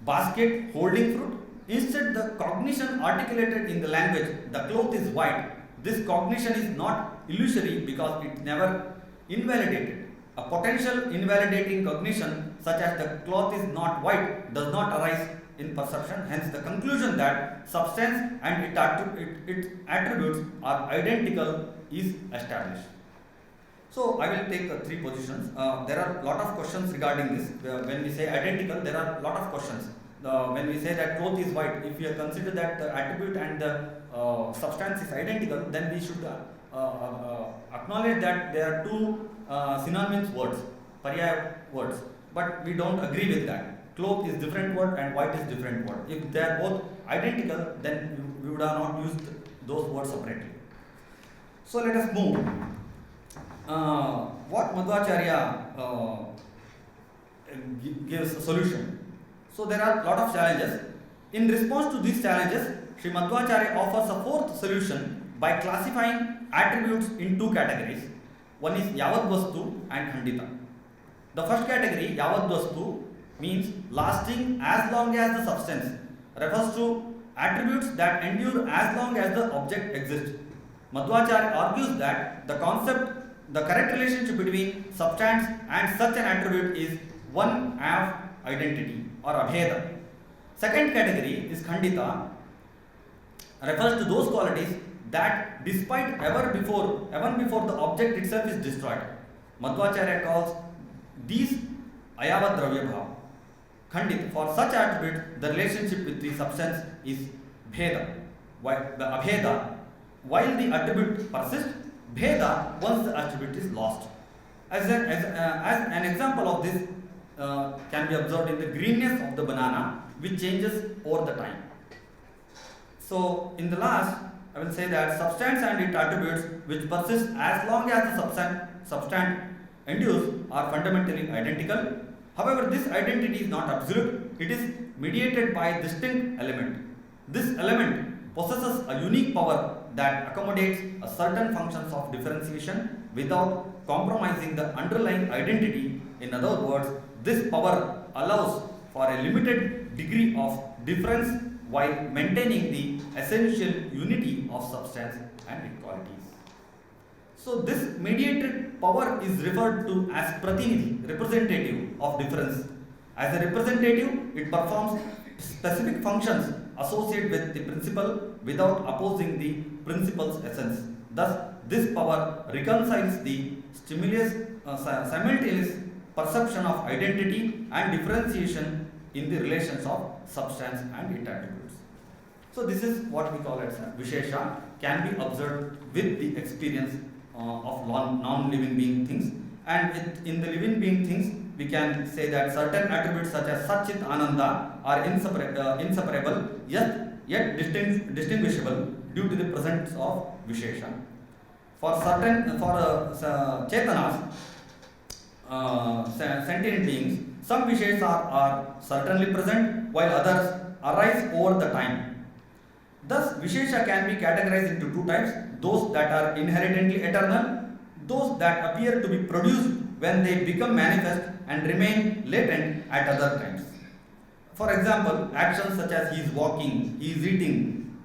basket holding fruit. Instead, the cognition articulated in the language, the cloth is white. This cognition is not illusory because it never invalidated. A potential invalidating cognition such as the cloth is not white does not arise in perception. Hence, the conclusion that substance and its attributes are identical is established. So, I will take three positions. There are a lot of questions regarding this. When we say identical, there are a lot of questions. When we say that cloth is white, if we consider that the attribute and the substance is identical, then we should acknowledge that there are two synonymous words, paryaya words. But we don't agree with that. Cloth is different word and white is different word. If they are both identical, then we would have not used those words separately. So let us move. What Madhvacharya gives a solution. So there are a lot of challenges. In response to these challenges, Sri Madhvacharya offers a fourth solution by classifying attributes in two categories. One is Yavad Vastu and Khandita. The first category, Yavad Vastu, means lasting as long as the substance, refers to attributes that endure as long as the object exists. Madhvacharya argues that the correct relationship between substance and such an attribute is one of identity or abheda. Second category is Khandita, refers to those qualities that despite even before the object itself is destroyed. Madhvacharya calls these Ayavad Dravya Bhava. Khandit. For such attributes, the relationship with the substance is bheda. While the attribute persists, bheda once the attribute is lost. As an example of this can be observed in the greenness of the banana, which changes over the time. So, in the last, I will say that substance and its attributes which persist as long as the substance endures are fundamentally identical. However, this identity is not absolute, it is mediated by a distinct element. This element possesses a unique power that accommodates a certain functions of differentiation without compromising the underlying identity. In other words, this power allows for a limited degree of difference while maintaining the essential unity of substance and its qualities. So this mediated power is referred to as Pratinidhi, representative of difference. As a representative, it performs specific functions associated with the principle without opposing the principle's essence. Thus, this power reconciles the simultaneous perception of identity and differentiation in the relations of substance and its attributes. So this is what we call as Viśeṣa, can be observed with the experience of non-living being things. And in the living being things, we can say that certain attributes such as Satchit Ananda are inseparable, yet distinguishable due to the presence of Viśeṣa. For Chetanas, sentient beings, some Viśeṣas are certainly present while others arise over the time. Thus, Viśeṣa can be categorized into two types: those that are inherently eternal, those that appear to be produced when they become manifest and remain latent at other times. For example, actions such as he is walking, he is eating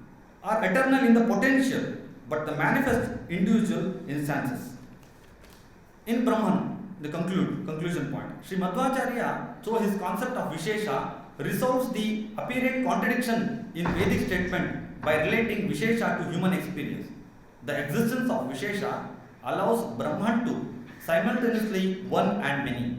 are eternal in the potential but the manifest individual instances. In Brahman, the conclusion point, Sri Madhvacharya, through his concept of Viśeṣa, resolves the apparent contradiction in Vedic statement by relating Viśeṣa to human experience. The existence of Viśeṣa allows Brahman to simultaneously one and many.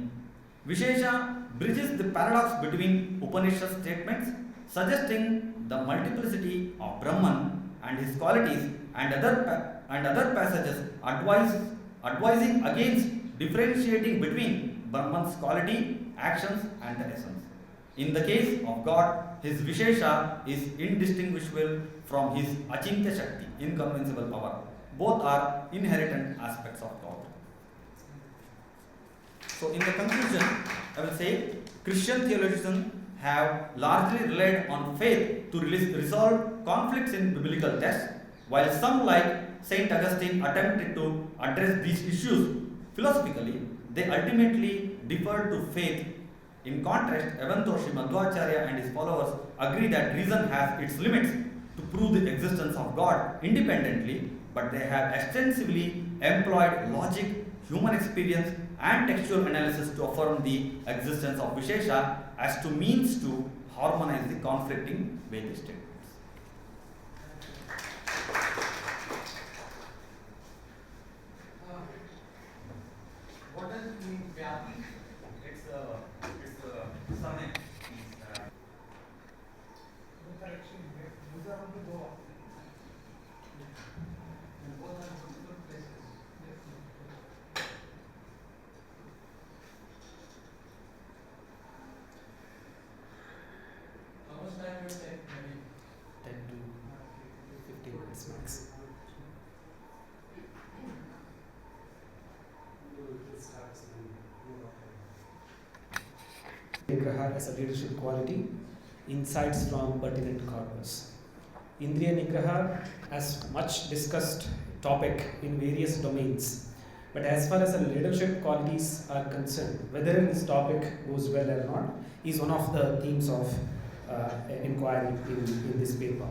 Viśeṣa bridges the paradox between Upanishad statements, suggesting the multiplicity of Brahman and his qualities, and other passages advising against differentiating between Brahman's quality, actions, and the essence. In the case of God, his Viśeṣa is indistinguishable from his Achintya Shakti, incommensurable power. Both are inherent aspects of God. So, in the conclusion, I will say Christian theologians have largely relied on faith to resolve conflicts in biblical texts, while some, like Saint Augustine, attempted to address these issues philosophically. They ultimately deferred to faith. In contrast, even though Sri Madhvacharya and his followers agree that reason has its limits to prove the existence of God independently, but they have extensively employed logic, human experience, and textual analysis to affirm the existence of Viśeṣa as to means to harmonize the conflicting Vedic statements. What does it mean, Pyati? It's a surname. Correction. These are only Goa. And both are different places. How much time will it take? Maybe 10 to 15 minutes max. Nigraha as a leadership quality, insights from pertinent corpus. Indriya Nigraha as much discussed topic in various domains, but as far as the leadership qualities are concerned, whether this topic goes well or not is one of the themes of inquiry in this paper.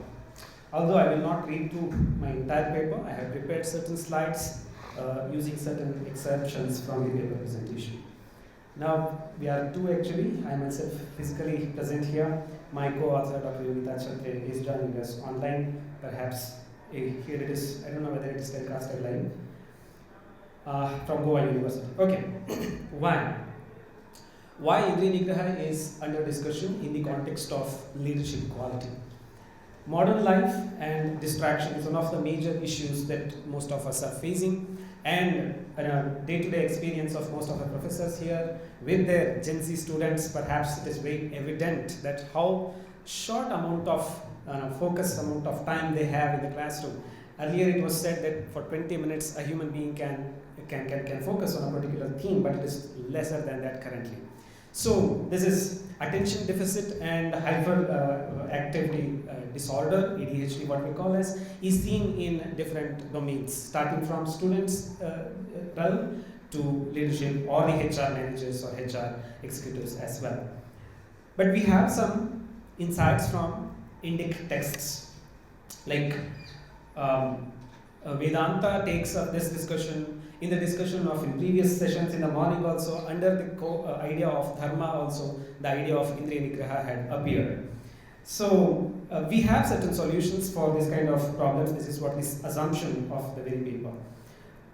Although I will not read through my entire paper, I have prepared certain slides using certain excerptions from the paper presentation. Now, we are two actually. I myself physically present here. My co-author, Dr. Yogita, is joining us online. Perhaps here it is, I don't know whether it is telecasted live, from Goa University. Okay, why Indriya Nigraha is under discussion in the context of leadership quality. Modern life and distraction is one of the major issues that most of us are facing, and day-to-day experience of most of the professors here with their Gen Z students, perhaps it is very evident that how short amount of focused amount of time they have in the classroom. Earlier it was said that for 20 minutes a human being can focus on a particular theme, but it is lesser than that currently. So this is attention deficit and hyperactivity disorder, ADHD what we call as, is seen in different domains, starting from students realm to leadership or the HR managers or HR executives as well. But we have some insights from Indic texts, like Vedanta takes up this discussion in the discussion of in previous sessions in the morning also, under the idea of dharma also, the idea of Indriya Nigraha had appeared. So we have certain solutions for this kind of problems. This is what is assumption of the very paper.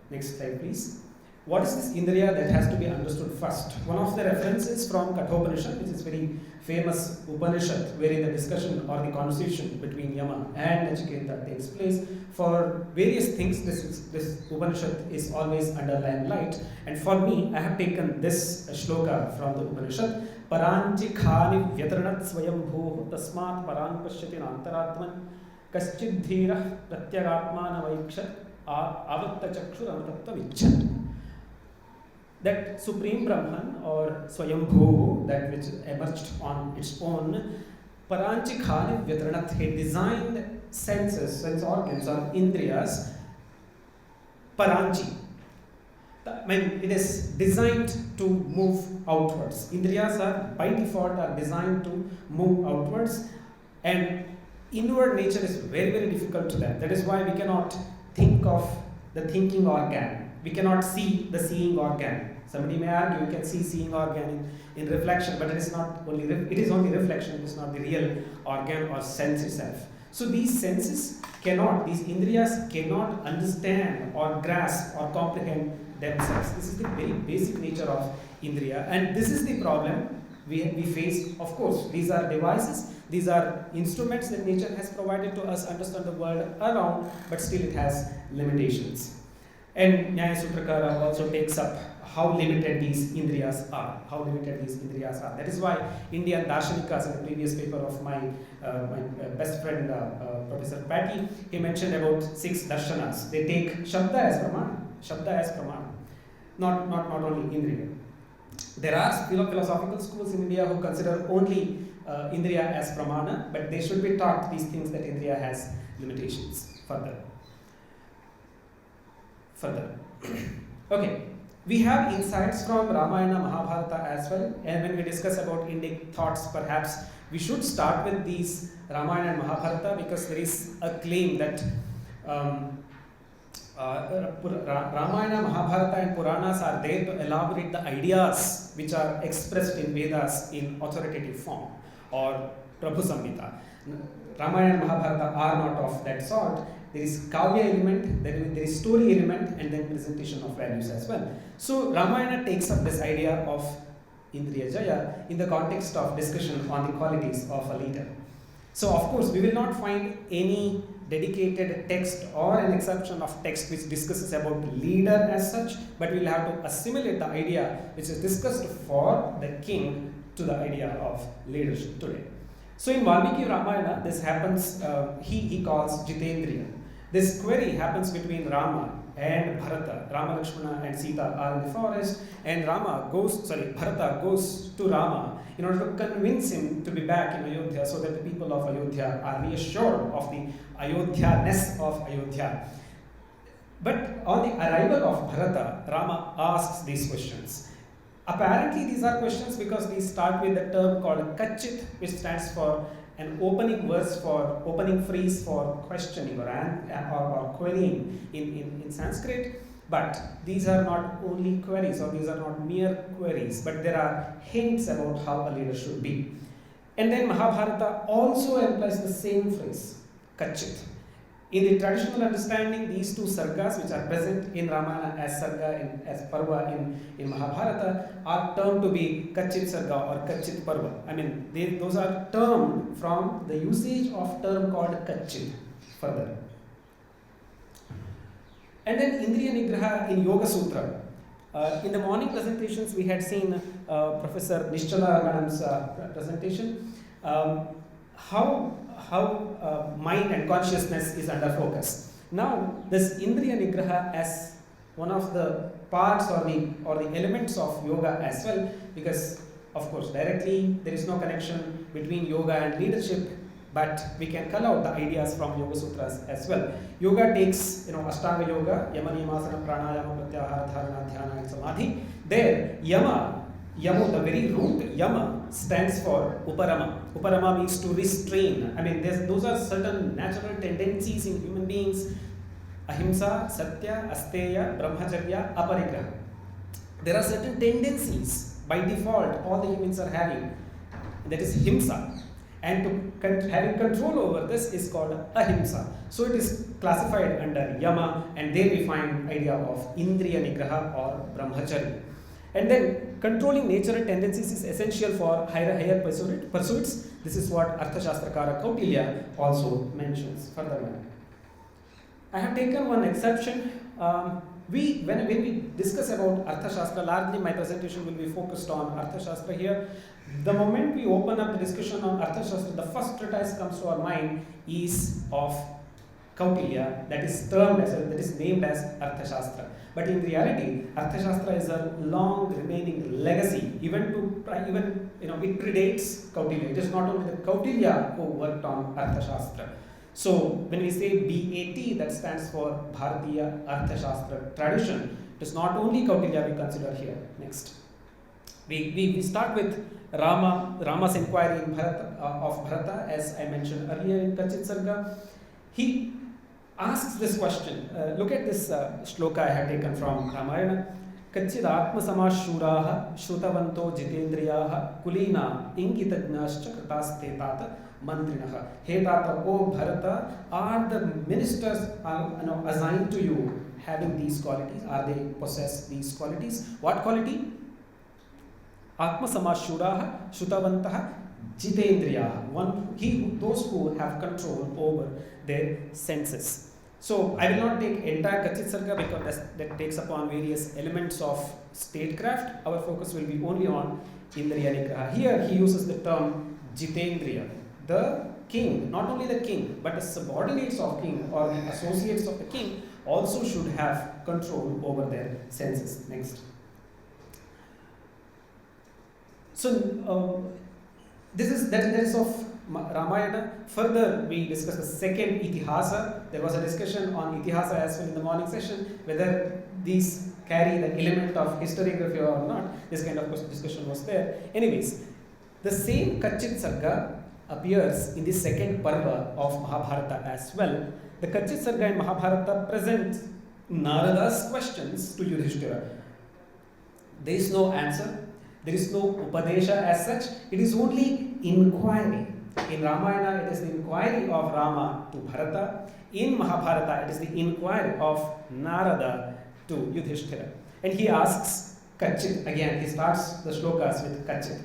Next slide please. what is this Indriya that has to be understood first? One of the references from Kathopanishad, which is very famous Upanishad, wherein the discussion or the conversation between Yama and Nachiketa takes place. For various things, this Upanishad is always under limelight. And for me, I have taken this shloka from the Upanishad. Paranchi khani vyatranat swayambho tasmat paran pashyati antaratman kaschid dhira pratyagatmana vaikshat avatta chakshur amatattva vichat. That Supreme Brahman or Swayambhu, that which emerged on its own, Paranchi Khani Vyatranat, he designed senses, sense organs or Indriyas, Paranchi. I mean, it is designed to move outwards. Indriyas are by default are designed to move outwards, and inward nature is very, very difficult to them. That is why we cannot think of the thinking organ. We cannot see the seeing organ. Somebody may argue you can see seeing organ in reflection, but it is not only it is only reflection. It is not the real organ or sense itself. So these senses cannot, these indriyas cannot understand or grasp or comprehend themselves. This is the very basic nature of indriya, and this is the problem we face. Of course, these are devices, these are instruments that nature has provided to us understand the world around, but still it has limitations. And Nyaya Sutrakara also takes up how limited these indriyas are. That is why Indian Darshanikas, in the previous paper of my best friend Professor Pyati, he mentioned about 6 darshanas. They take Shabda as Pramana. Not only Indriya. There are philosophical schools in India who consider only Indriya as Pramana, but they should be taught these things that Indriya has limitations further. Okay, we have insights from Ramayana, Mahabharata as well, and when we discuss about Indic thoughts, perhaps we should start with these Ramayana and Mahabharata, because there is a claim that Ramayana, Mahabharata and Puranas are there to elaborate the ideas which are expressed in Vedas in authoritative form, or Prabhu Samhita. Ramayana and Mahabharata are not of that sort. There is kavya element, there is story element, and then presentation of values as well. So Ramayana takes up this idea of Indriya Jaya in the context of discussion on the qualities of a leader. So of course we will not find any dedicated text or an exception of text which discusses about leader as such, but we will have to assimilate the idea which is discussed for the king to the idea of leadership today. So in Valmiki Ramayana, this happens, he calls Jitendriya. This query happens between Rama and Bharata. Rama, Lakshmana and Sita are in the forest, and Bharata goes to Rama in order to convince him to be back in Ayodhya, so that the people of Ayodhya are reassured of the Ayodhya-ness of Ayodhya. But on the arrival of Bharata, Rama asks these questions. Apparently these are questions because they start with the term called Kachit, which stands for an opening verse, for opening phrase for questioning or querying in Sanskrit. But these are not only queries, or these are not mere queries, but there are hints about how a leader should be. And then Mahabharata also employs the same phrase, Kachit. In the traditional understanding, these two sargas, which are present in Ramayana as sarga, as parva in Mahabharata, are termed to be Kachit sarga or Kachit parva. I mean, those are termed from the usage of term called Kachit further. And then Indriya Nigraha in Yoga Sutra. In the morning presentations, we had seen Professor Nischala Madam's presentation. How mind and consciousness is under focus. Now, this Indriya Nigraha as one of the parts or the elements of yoga as well, because of course directly there is no connection between yoga and leadership, but we can cull out the ideas from Yoga Sutras as well. Yoga takes, Ashtanga Yoga, Yama, Niyamasana, Pranayama, Pratyahara, Dharana, Dhyana and Samadhi. There, Yama, the very root Yama stands for Uparama. Uparama means to restrain. I mean, those are certain natural tendencies in human beings. Ahimsa, Satya, Asteya, Brahmacharya, Aparigraha. There are certain tendencies by default all the humans are having. That is Himsa. And having control over this is called ahimsa. So it is classified under yama, and there we find idea of Indriya Nigraha or brahmacharya. And then controlling nature and tendencies is essential for higher pursuits. This is what Arthashastrakara Kautilya also mentions furthermore. I have taken one exception. When we discuss about Arthashastra, largely my presentation will be focused on Arthashastra here. The moment we open up the discussion on Arthashastra, the first treatise comes to our mind is of Kautilya, that is named as Arthashastra. But in reality, Arthashastra is a long remaining legacy. It predates Kautilya. It is not only the Kautilya who worked on Arthashastra. So when we say BAT, that stands for Bharatiya Arthashastra tradition. It is not only Kautilya we consider here. Next, we start with Rama's inquiry in of Bharata, as I mentioned earlier in Kachit Sarga. He asks this question. Look at this shloka I have taken from Ramayana. Kachid atma samashuraha shrutavanto jitendriyaha kulina ingitagnyascha kritaste tata mantrinaha. Hey tata, O Bharata, are the ministers assigned to you having these qualities? Are they possess these qualities? What quality? Atma samashuraha shrutavantaha jitendriyaha. Those who have control over their senses. So I will not take entire Kachit Sarga because that takes upon various elements of statecraft. Our focus will be only on Indriya Nigraha. Here he uses the term Jitendriya. The king, not only the king, but the subordinates of king or the associates of the king also should have control over their senses. Next. So that is of Ramayana. Further, we discuss the second Itihasa. There was a discussion on Itihasa as well in the morning session, whether these carry the element of historiography or not. This kind of discussion was there. Anyways, the same Kachit Sarga appears in the second Parva of Mahabharata as well. The Kachit Sarga in Mahabharata presents Narada's questions to Yudhishthira. There is no answer. There is no Upadesha as such. It is only inquiry. In Ramayana, it is the inquiry of Rama to Bharata. In Mahabharata, it is the inquiry of Narada to Yudhishthira. And he asks Kachit. Again, he starts the shlokas with Kachit.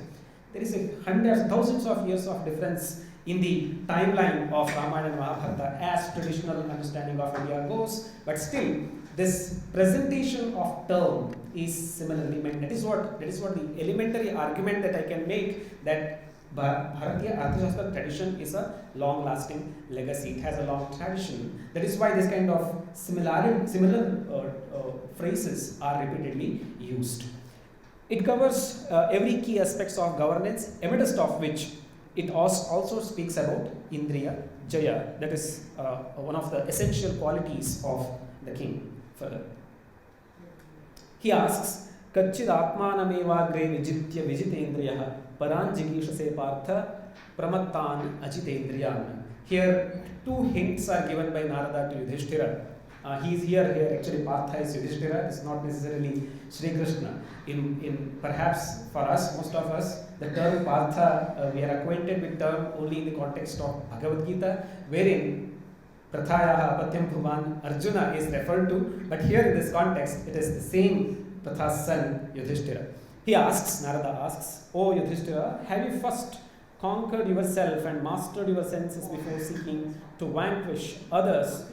There is thousands of years of difference in the timeline of Ramayana and Mahabharata as traditional understanding of India goes. But still, this presentation of term is similarly meant. That is what the elementary argument that I can make, that Bharatiya Arthashastra tradition is a long-lasting legacy. It has a long tradition. That is why this kind of similar phrases are repeatedly used. It covers every key aspects of governance, amidst of which it also speaks about Indriya Jaya. That is one of the essential qualities of the king. Further, he asks, Kachid atmanamevagre vijitya vijitendriyaha paranjigishase partha pramattan ajitendriyan. Here, two hints are given by Narada to Yudhishthira. He is here actually Partha is Yudhishthira. It's not necessarily Sri Krishna. In perhaps for us, most of us, the term Partha, we are acquainted with term only in the context of Bhagavad Gita, wherein Prathayaha Patyam Bhuman Arjuna is referred to, but here in this context, it is the same Pratha's son Yudhishthira. Narada asks, O Yudhishthira, have you first conquered yourself and mastered your senses before seeking to vanquish others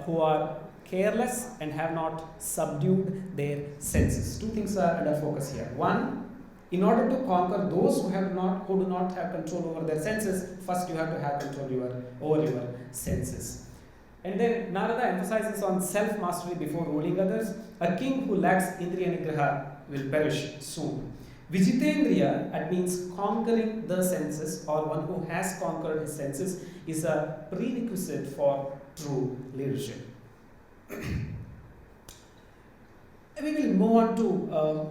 who are careless and have not subdued their senses? Two things are under focus here. One, in order to conquer those who do not have control over their senses, first you have to have control over your senses. And then Narada emphasizes on self-mastery before ruling others. A king who lacks Indriya Nigraha will perish soon. Vijitendriya, that means conquering the senses, or one who has conquered his senses, is a prerequisite for true leadership. We will move on to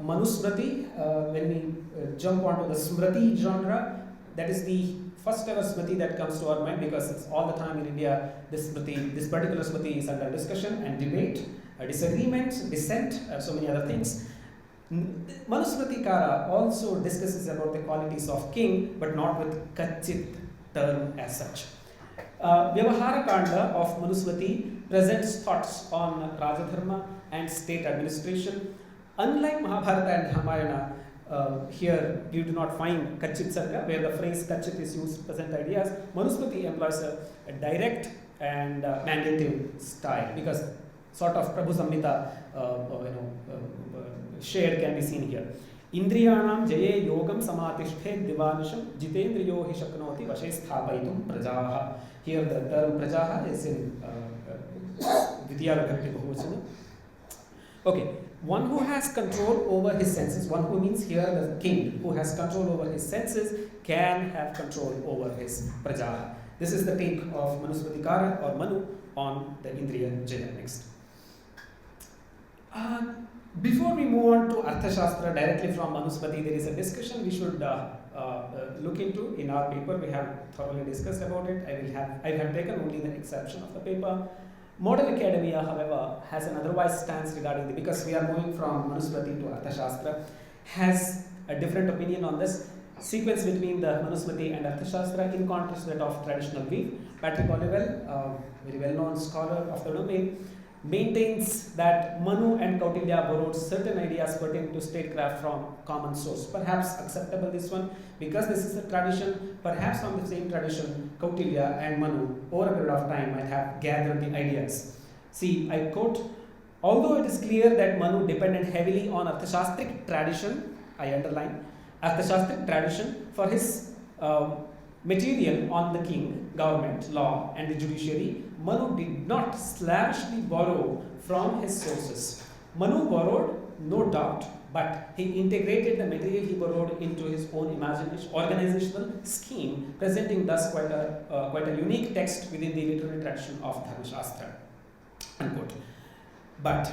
Manusmriti. When we jump onto the Smriti genre, that is the first ever Smriti that comes to our mind, because it's all the time in India, this particular Smriti is under discussion and debate, disagreement, dissent, so many other things. Manusmriti Kara also discusses about the qualities of king, but not with Kachit. term as such. Vyavahara Kanda of Manusmriti presents thoughts on Rajadharma and state administration. Unlike Mahabharata and Ramayana, here you do not find Kachit Sarga, where the phrase Kachit is used to present ideas. Manusmriti employs a direct and mandative style, because sort of Prabhu Samhita shade can be seen here. Indriyanam jaye yogam samatishte divanisham jitendriyo hi shaknoti vashe prajaha. Here the term prajaha is in Dvitiya Vibhakti Bahuvachana. Okay, one who has control over his senses, one who means here the king who has control over his senses can have control over his prajaha. This is the take of Manusmritikara or Manu on the Indriya Jaya. Next. Before we move on to Arthashastra directly from Manusmriti, there is a discussion we should look into. In our paper, we have thoroughly discussed about it. I have taken only the exception of the paper. Modern academia, however, has an otherwise stance regarding the, because we are moving from Manusmriti to Arthashastra, has a different opinion on this sequence between the Manusmriti and Arthashastra, in contrast to that of traditional view. Patrick Olivelle, very well-known scholar of the domain, maintains that Manu and Kautilya borrowed certain ideas pertaining to statecraft from common source. Perhaps acceptable this one, because this is a tradition, perhaps from the same tradition, Kautilya and Manu over a period of time might have gathered the ideas. See, I quote, although it is clear that Manu depended heavily on Arthashastric tradition, I underline, Arthashastric tradition for his material on the king, government, law and the judiciary, Manu did not slavishly borrow from his sources. Manu borrowed, no doubt, but he integrated the material he borrowed into his own organizational scheme, presenting thus quite a unique text within the literary tradition of Dharmashastra. Unquote. But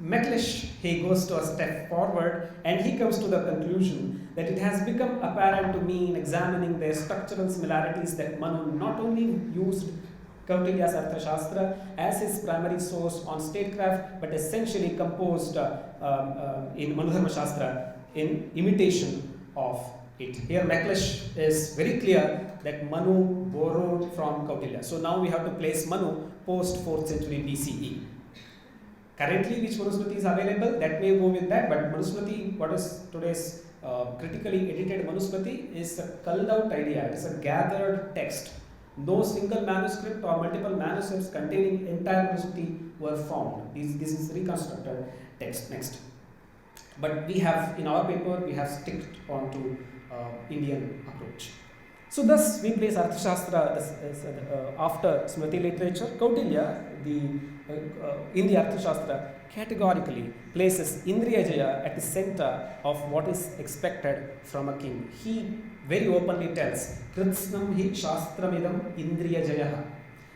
McLeish, he goes to a step forward and he comes to the conclusion that it has become apparent to me in examining their structural similarities that Manu not only used Kautilya's Arthashastra as his primary source on statecraft, but essentially composed in Manudharma Shastra in imitation of it. Here McLeish is very clear that Manu borrowed from Kautilya. So now we have to place Manu post 4th century BCE. Currently, which Manusmriti is available, that may go with that, but Manusmriti, what is today's critically edited Manusmriti, is a culled out idea, it is a gathered text. No single manuscript or multiple manuscripts containing entire Manusmriti were found. This is reconstructed text. Next. But we have, in our paper, we have sticked on to Indian approach. So thus we place Arthashastra after Smriti literature. Kautilya, in the Arthashastra, categorically places Indriya Jaya at the center of what is expected from a king. He very openly tells, Kritsnam hi shastramidam Indriya Jaya.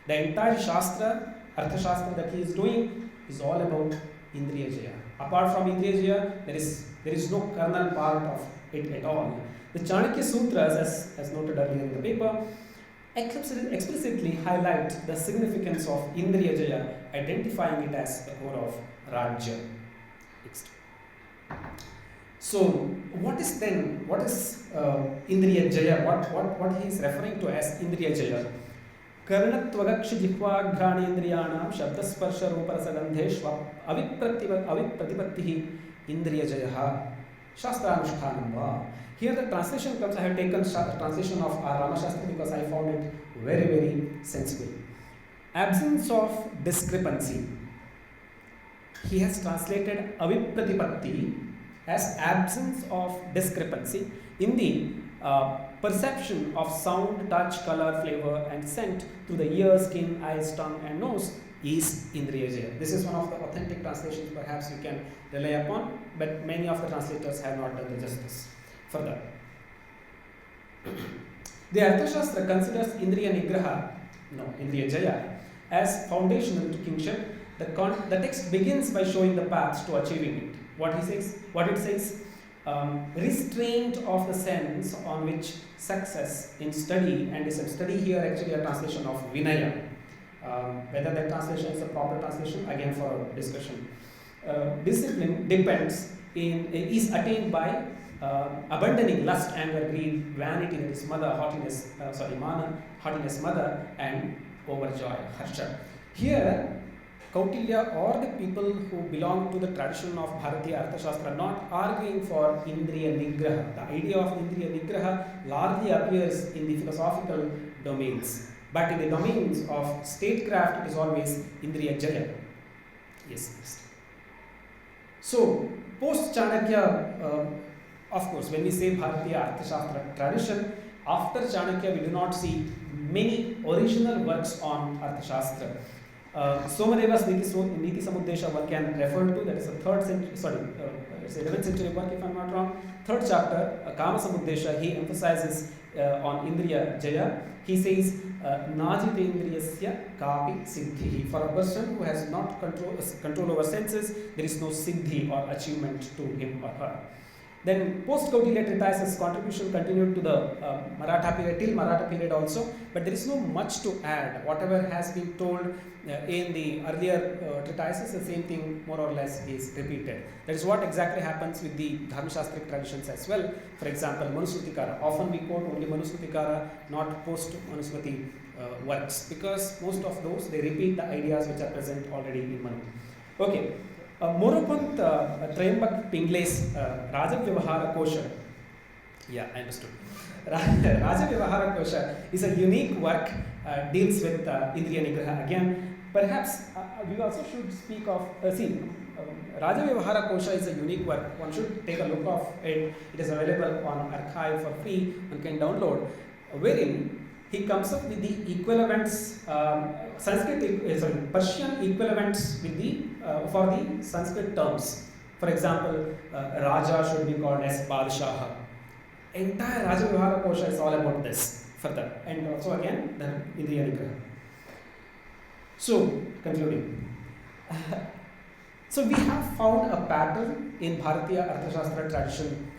The entire Shastra, Arthashastra that he is doing is all about Indriya Jaya. Apart from Indriya Jaya, there is no kernel part of it at all. The Chanakya Sutras, as noted earlier in the paper, explicitly highlight the significance of Indriya Jaya, identifying it as the core of Rajya. Next. So, what is Indriya Jaya? What he is referring to as Indriya Jaya? Karnatvagakshi jihva ghrani indriyanam shabdasparsha ruparasagandheshva avipratipattihi Indriya Jaya Shastranushtanam va. Here the translation comes, I have taken the translation of R. Ramashastri because I found it very, very sensible. Absence of discrepancy. He has translated avipratipatti as absence of discrepancy in the perception of sound, touch, color, flavor and scent through the ear, skin, eyes, tongue and nose is Indriya Jaya. This is one of the authentic translations perhaps you can rely upon, but many of the translators have not done the justice. Further, the Arthashastra considers Indriya Nigraha, Indriya Jaya, as foundational to kingship. The text begins by showing the path to achieving it. What it says, restraint of the sense on which success in study, and is a study here actually a translation of Vinaya. Whether that translation is a proper translation, again for discussion. Discipline is attained by abandoning lust, anger, greed, vanity, that is mother, haughtiness, mana, haughtiness, mother, and overjoy, harsha. Here, Kautilya or the people who belong to the tradition of Bharatiya Arthashastra not arguing for Indriya Nigraha. The idea of Indriya Nigraha largely appears in the philosophical domains, but in the domains of statecraft it is always Indriya Jaya. Yes, next. So, post Chanakya, of course, when we say Bharatiya Arthashastra tradition, after Chanakya we do not see many original works on Arthashastra. Somadeva's Niti Samuddesha one can refer to, that is a 3rd century, it's 11th century work if I am not wrong. 3rd chapter, Kama Samuddesha, he emphasizes on Indriya Jaya. He says, Najitendriyasya kapi siddhi. For a person who has not control over senses, there is no siddhi or achievement to him or her. Then post-Kautilya treatises contribution continued to the Maratha period, till Maratha period also, but there is no much to add. Whatever has been told in the earlier treatises, the same thing more or less is repeated. That is what exactly happens with the Dharmashastric traditions as well. For example, Manusrutikara. Often we quote only Manusrutikara, not post-Manusmriti works, because most of those, they repeat the ideas which are present already in Manu. Okay. Moropant Trayambak Pingle's Rajavyavahara Kosha. Yeah, I understood. Rajavyavahara Kosha is a unique work, deals with Indriya Nigraha. Again, perhaps we also should speak of, Rajavyavahara Kosha is a unique work. One should take a look of it. It is available on archive for free. One can download, wherein he comes up with the equivalents, Persian equivalents with the for the Sanskrit terms. For example, Raja should be called as Badshah. Entire Rajavyavahara Kosha is all about this further, and also again the Indriya Nigraha. So, concluding. So we have found a pattern in Bharatiya Arthashastra tradition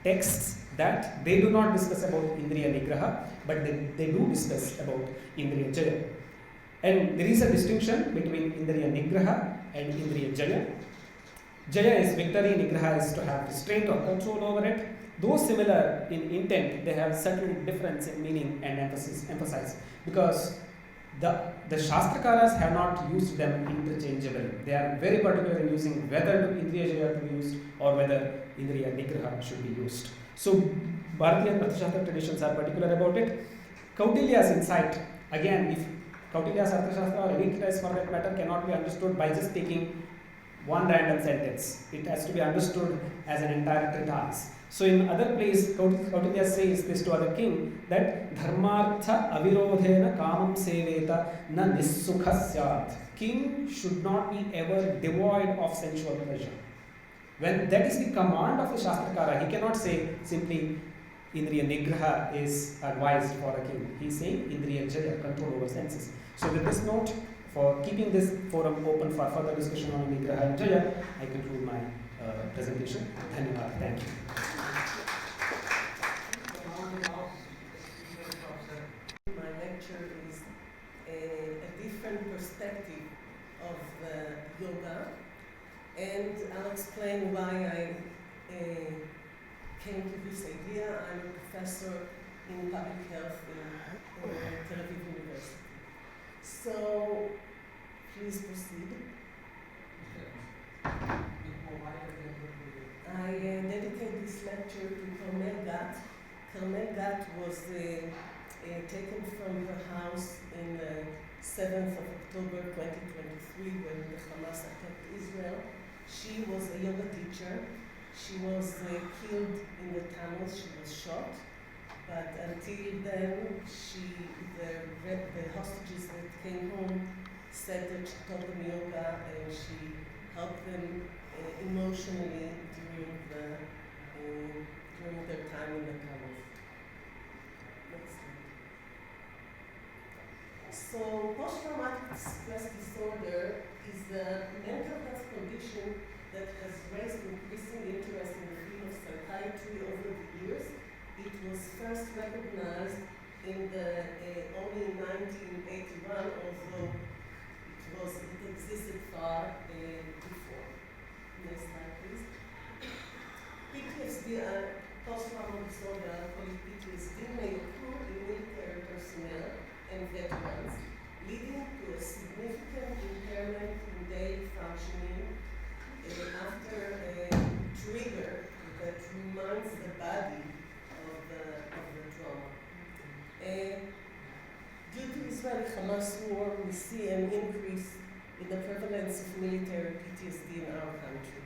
texts that they do not discuss about Indriya Nigraha, but they do discuss about Indriya Jaya. And there is a distinction between Indriya Nigraha and Indriya Jaya. Jaya is victory, Nigraha is to have restraint or control over it. Though similar in intent, they have certain difference in meaning and emphasis, because the Shastrakaras have not used them interchangeably. They are very particular in using whether Indriya Jaya to be used or whether Indriya Nigraha should be used. So, Bharatiya Arthashastra traditions are particular about it. Kautilya's insight, again, if Kautilya's Arthashastra or any treatise for that matter cannot be understood by just taking one random sentence. It has to be understood as an entire treatise. So, in other place, Kautilya says this to other king that Dharmartha avirodhena kamam seveta na nissukha syat. King should not be ever devoid of sensual pleasure. When that is the command of the Shastrakara, he cannot say simply Indriya Nigraha is advised for a king. He is saying Indriya Jaya, control over senses. So with this note, for keeping this forum open for further discussion on Nigraha and Jaya, I conclude my presentation. Dhanyavad. Thank you. My lecture is a different perspective of yoga. And I'll explain why I came to this idea. I'm a professor in public health in Tel Aviv University. So, please proceed. I dedicate this lecture to Karmel Gat. Karmel Gat was taken from her house in the 7th of October 2023 when the Hamas attacked Israel. She was a yoga teacher. She was killed in the tunnels. She was shot. But until then, the hostages that came home said that she taught them yoga and she helped them emotionally during their time in the tunnels. Next slide. So, post-traumatic stress disorder is a mental health condition that has raised increasing interest in the field of psychiatry over the years. It was first recognized in only in 1981, although it existed far before. Next slide, please. PTSD Israeli-Hamas war, we see an increase in the prevalence of military PTSD in our country.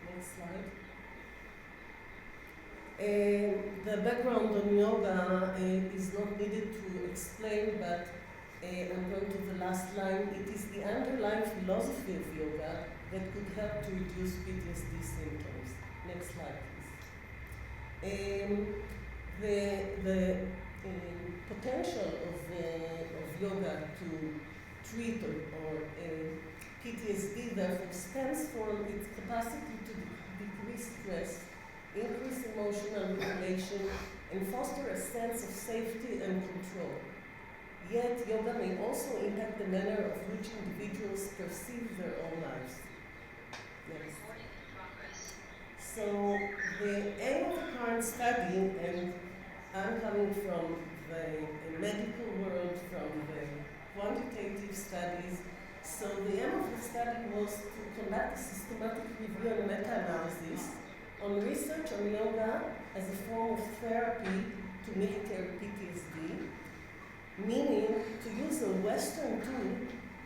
Next slide. The background on yoga is not needed to explain, but I'm going to the last line. It is the underlying philosophy of yoga that could help to reduce PTSD symptoms. Next slide, please. The potential of yoga to treat or PTSD therefore stems from its capacity to decrease stress, increase emotional regulation, and foster a sense of safety and control. Yet, yoga may also impact the manner of which individuals perceive their own lives. Next. So, the aim of the current study, and I'm coming from the medical world, from the quantitative studies, so the aim of the study was to conduct a systematic review and meta-analysis on research on yoga as a form of therapy to military PTSD, meaning to use a Western tool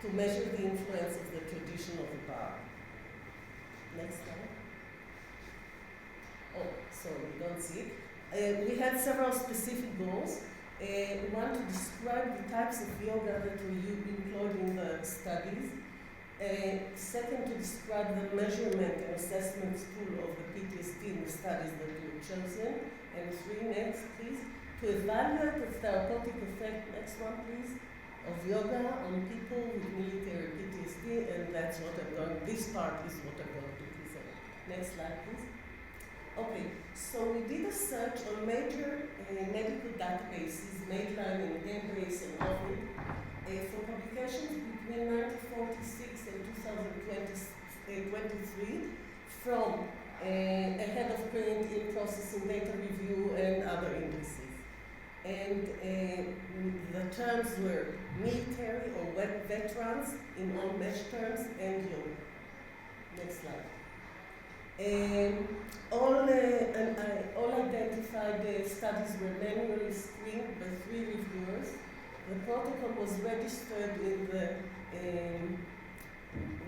to measure the influence of the tradition of the Bach. Next slide. Oh, sorry, we don't see it. We had several specific goals. One, to describe the types of yoga that were employed in the studies. Second, to describe the measurement and assessment tool of the PTSD in the studies that were chosen. And three, next please, to evaluate the therapeutic effect, next one please, of yoga on people with military PTSD, and that's what this part is what I'm going to present. Next slide please. Okay, so we did a search on major medical databases, Mainline and Embase and Ovid, for publications between 1946 and 2023 from ahead of print, in-processing data review, and other indices. And the terms were military or veterans in all mesh terms and yoga. Next slide. All identified studies were manually screened by 3 reviewers. The protocol was registered in the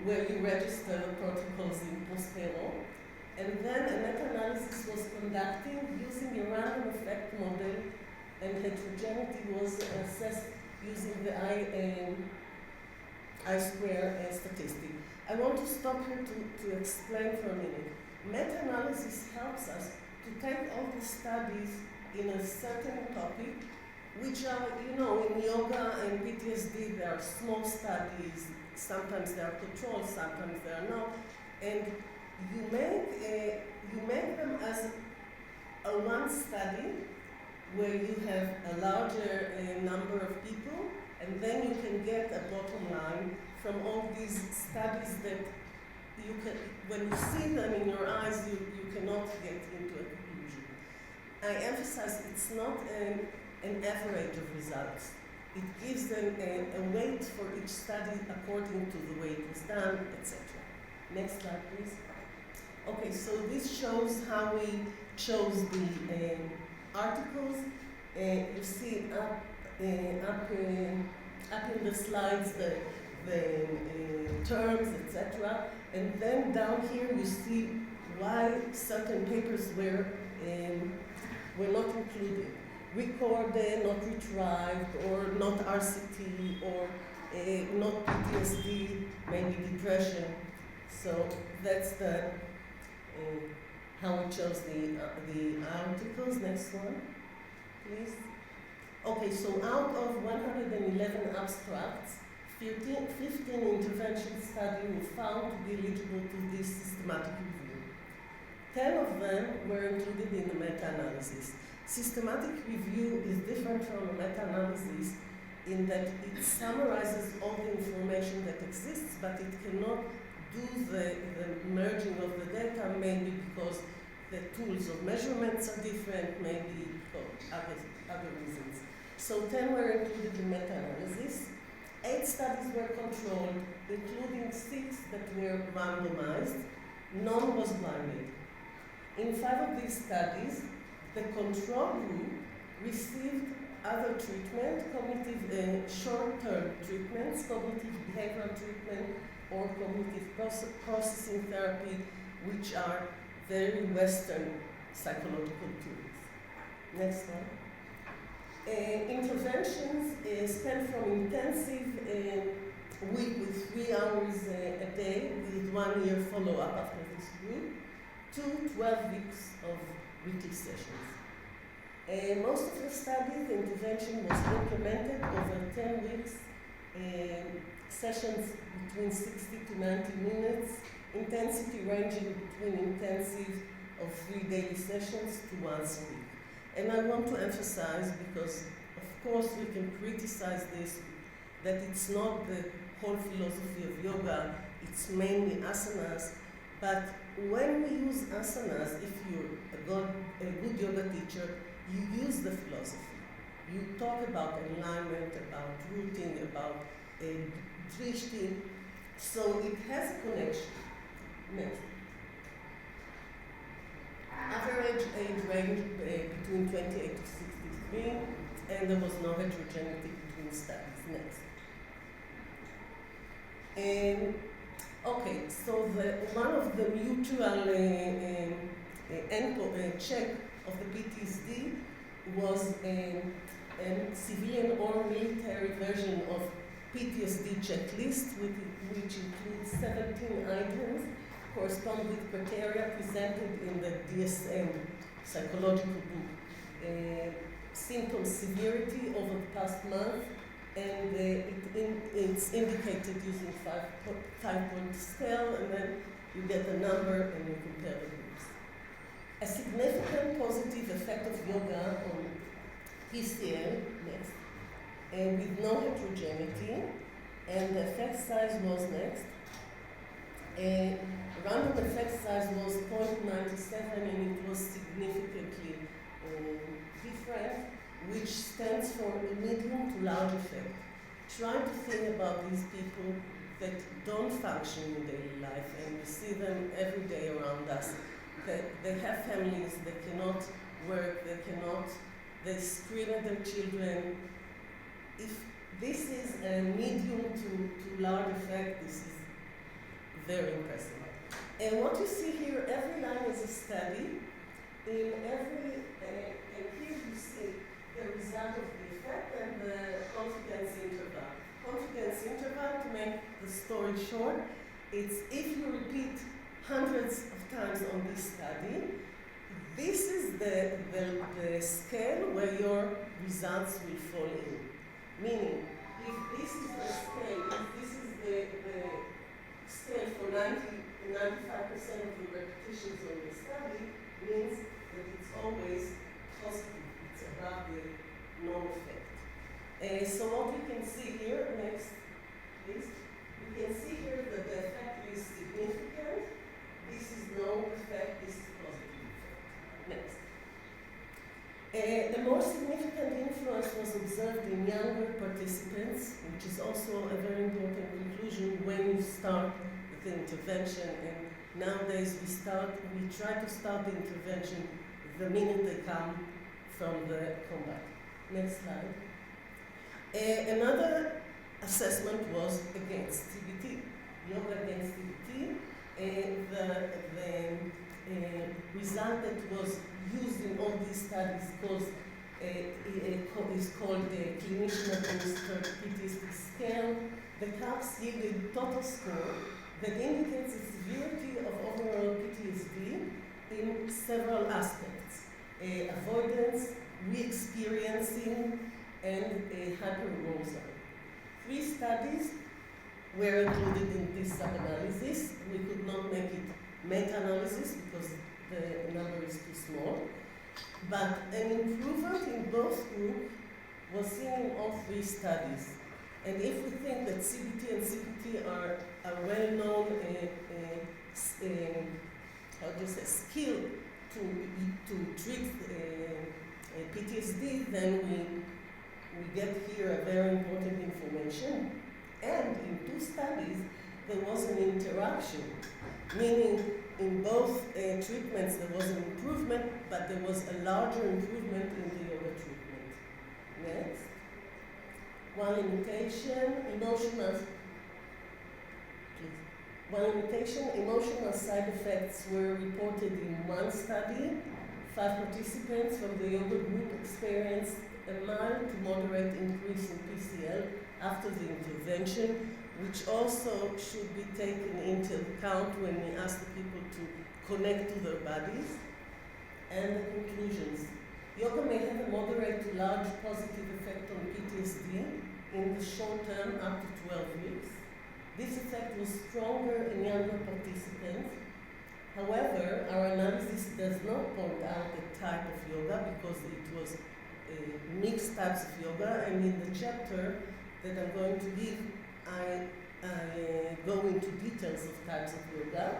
where you register the protocols in Prospero, and then a meta-analysis was conducted using a random effect model, and heterogeneity was assessed using the I-square statistic. I want to stop here to explain for a minute. Meta-analysis helps us to take all the studies in a certain topic, which are, in yoga and PTSD, there are small studies, sometimes they are controlled, sometimes they are not, and you make them as a one study where you have a larger number of people, and then you can get a bottom line from all these studies that you can, when you see them in your eyes, you cannot get into a conclusion. I emphasize it's not an average of results. It gives them a weight for each study according to the way it was done, etc. Next slide, please. Okay, so this shows how we chose the articles. You see up in the slides the terms, etc. And then down here you see why certain papers were not included. Recorded, not retrieved, or not RCT, or not PTSD, maybe depression. So that's the how we chose the articles. Next one, please. Okay, so out of 111 abstracts, 15 intervention studies were found to be eligible to this systematic review. 10 of them were included in the meta-analysis. Systematic review is different from a meta-analysis in that it summarizes all the information that exists, but it cannot do the merging of the data, maybe because the tools of measurements are different, maybe because other reasons. So 10 were included in meta-analysis. 8 studies were controlled, including 6 that were randomized. None was blinded. In 5 of these studies, the control group received other treatment, cognitive short-term treatments, cognitive behavioral treatment, or cognitive processing therapy, which are very Western psychological tools. Next one. Interventions span from intensive week with 3 hours a day with 1 year follow-up after this group to 12 weeks of weekly sessions. Most of the studies, the intervention was implemented over 10 weeks, sessions between 60 to 90 minutes, intensity ranging between intensive of 3 daily sessions to once a week. And I want to emphasize, because of course we can criticize this, that it's not the whole philosophy of yoga, it's mainly asanas, but when we use asanas, if you're a good yoga teacher, you use the philosophy. You talk about alignment, about rooting, about drishti, so it has a connection. Next. Average age range between 28 to 63, and there was no heterogeneity between studies. Next. Okay, so one of the mutual check of the PTSD was a civilian or military version of PTSD checklist, which includes 17 items correspond with criteria presented in the DSM psychological book. Symptom severity over the past month, and it's indicated using 5-point scale, and then you get the number and you compare the groups. A significant positive effect of yoga on PCL, next, and with no heterogeneity, and the effect size was next. Random effect size was 0.97, and it was significantly different, which stands for a medium to large effect. Try to think about these people that don't function in daily life, and we see them every day around us. They have families, they cannot work, they scream at their children. If this is a medium to large effect, this is very impressive. And what you see here, every line is a study. In every, and here you see the result of the effect and the confidence interval. Confidence interval, to make the story short, it's if you repeat hundreds of times on this study, this is the scale where your results will fall in. Meaning, if this is the scale, if this is the scale for 95% of the repetitions on the study, means that it's always positive. It's above the norm effect. So what we can see here, next, please, we can see here that the effect is significant. This is no effect, this is positive effect. Next. A more significant influence was observed in younger participants, which is also a very important conclusion when you start the intervention. And nowadays we try to start the intervention the minute they come from the combat. Next slide. Another assessment was against CBT, yoga against CBT. The result that was used in all these studies is called the clinician administered PTSD scale. The CAPS yielded total score that indicates the severity of overall PTSD in several aspects: avoidance, re-experiencing, and hyperarousal. 3 studies were included in this sub-analysis. We could not make it meta-analysis because the number is too small. But an improvement in both groups was seen in all 3 studies. And if we think that CBT and CPT are a well-known skill to treat PTSD, then we get here a very important information. And in 2 studies, there was an interaction, meaning in both treatments there was an improvement, but there was a larger improvement in the yoga treatment. Next. One limitation, emotional side effects were reported in one study. 5 participants from the yoga group experienced a mild to moderate increase in PCL after the intervention, which also should be taken into account when we ask the people to connect to their bodies. And the conclusions. Yoga may have a moderate to large positive effect on PTSD in the short term, up to 12 weeks. This effect was stronger in younger participants. However, our analysis does not point out the type of yoga because it was mixed types of yoga, and in the chapter that I'm going to give, I go into details of types of yoga,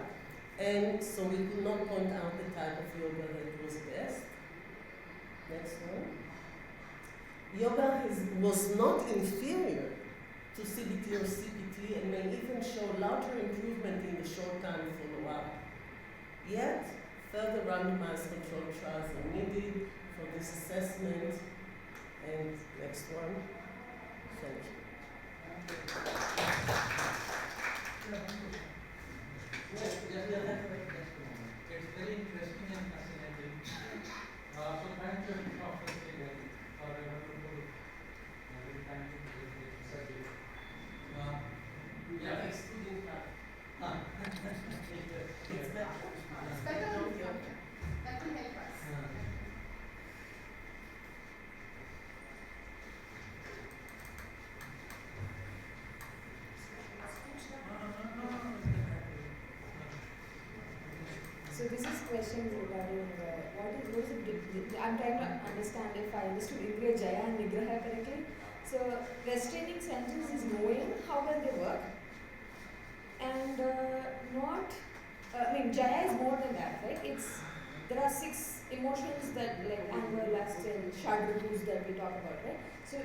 and so we could not point out the type of yoga that was best. Next one. Yoga was not inferior to CBT or CPT and may even show larger improvement in the short time follow-up. Yet, further randomized controlled trials are needed for this assessment. And next one. Thank you. It's very interesting and fascinating. So thank you, Prof. for a wonderful thank you for the subject. Yeah, excluding that. It's better. It's better on the yoga. That will help us. So this is questions regarding what is it? I'm trying to understand if I understood Indriya, Jaya and Nigraha correctly. So restraining sentence is knowing how well they work, and Jaya is more than that, right? There are 6 emotions that like anger, lust, and shadritus that we talk about, right? So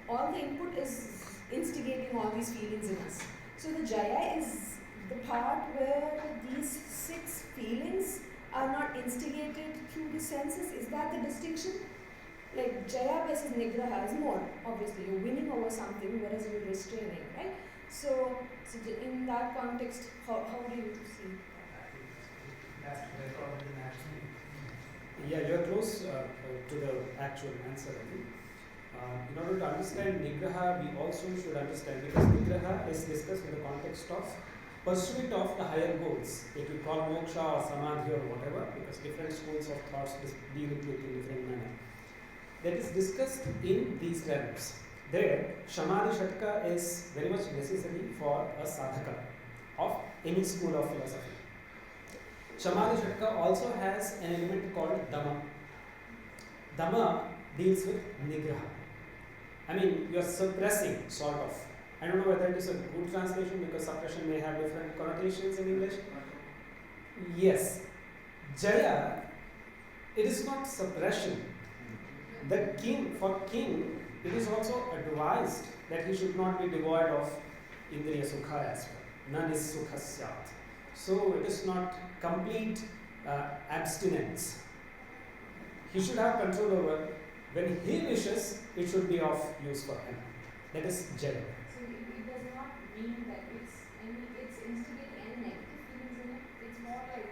all the input is instigating all these feelings in us. So the Jaya is the part where these 6 feelings are not instigated through the senses. Is that the distinction? Like Jaya versus Nigraha is more, obviously. You're winning over something, whereas you're restraining, right? So in that context, how do you see that? Yeah, you're close to the actual answer. In order to understand Nigraha, we also should understand, because Nigraha is discussed in the context of pursuit of the higher goals. If we call moksha or samadhi or whatever, because different schools of thoughts deal with it in different manner. That is discussed in these realms. There, Samadhi Shatka is very much necessary for a sadhaka of any school of philosophy. Samadhi Shatka also has an element called Dhamma. Dhamma deals with Nigraha. I mean, you are suppressing, sort of. I don't know whether it is a good translation because suppression may have different connotations in English. Yes, Jaya, it is not suppression. The king, it is also advised that he should not be devoid of Indriya Sukha as well. Nani Sukha Syat. So it is not complete abstinence. He should have control over. When he wishes, it should be of use for him. That is Jaya. So it does not mean that it's instigating any negative feelings in it. It's more like,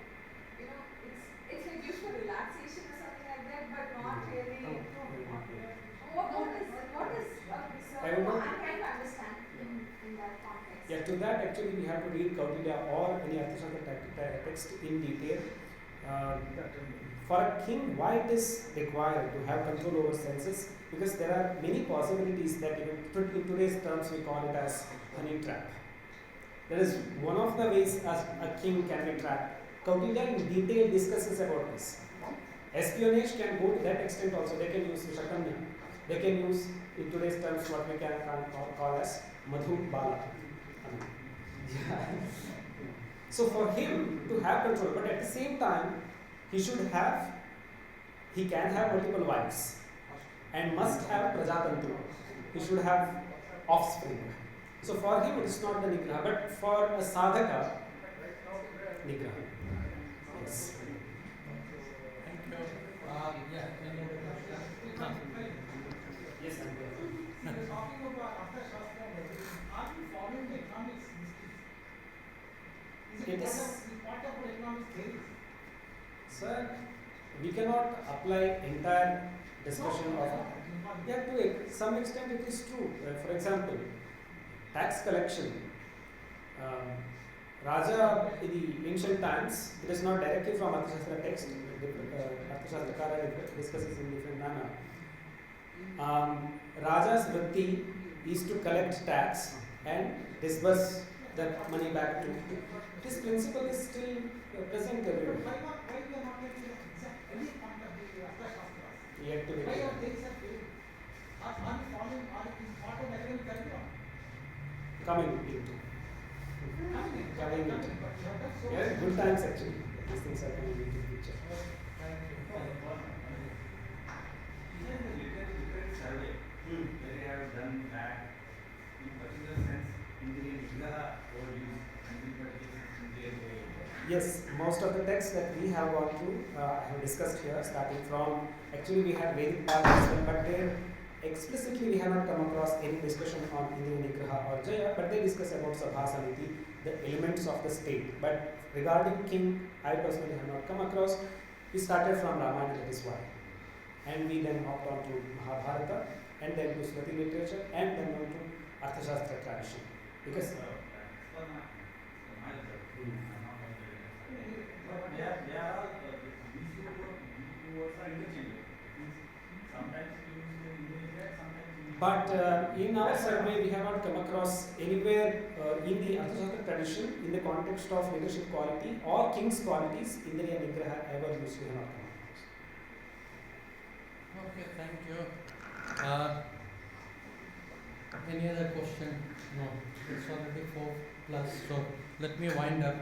it's like used for relaxation or something like that, but not really. What is I'm trying to understand in that context. Yeah, to that actually we have to read Kautilya or any Arthashastra text in detail. For a king, why it is required to have control over senses? Because there are many possibilities that in today's terms we call it as honey trap. That is one of the ways as a king can be trapped. Kautilya in detail discusses about this. Espionage can go to that extent also. They can use Shakanya. They can use in today's terms what we can call as Madhu Bala. So for him to have control, but at the same time, he can have multiple wives and must have Prajatantu. He should have offspring. So for him it is not the Nigraha, but for a sadhaka, Nigraha. Yes. Thank you. Yeah, any other questions? you're talking about Arthashastra and everything. Are you following the economics mysteries? Is It it is- part of economic theories? Sir, we cannot apply entire discussion of. Yeah, to some extent it is true. For example, tax collection. Raja in the ancient times, it is not directly from Arthashastra text. Arthashastra Kara discusses in different manner. Raja's vritti is to collect tax and disburse that money back to. This principle is still present everywhere. Why we are not getting the exact any point of the Arthashastras? Yet to be Why taken. are things are failing? Are you following, is part of academic curriculum? Coming into. Coming into. Yes, good times actually. These things are coming into the picture. Even the literate survey, where they have done that, in particular sense, Indriya Nigraha overviews, and in particular sense, Indriya Nigraha. Yes, most of the texts that we have gone through, I have discussed here, starting from, actually we had Vedic part as well, but there explicitly we have not come across any discussion on Indriya Nigraha or Jaya, but they discuss about Sabhasaniti, the elements of the state. But regarding king, I personally have not come across. We started from Ramayana, that is why. And we then hopped on to Mahabharata, and then to Smriti literature, and then on to Arthashastra tradition. Because They are all these two words are interchangeable. Sometimes you use Indriya Nigraha, sometimes you use. But in our survey, we have not come across anywhere in the Arthashastra tradition, in the context of leadership quality or king's qualities, Indriya Nigraha ever used. We have not come across. Okay, thank you. Any other question? No, it's already 4+. So let me wind up.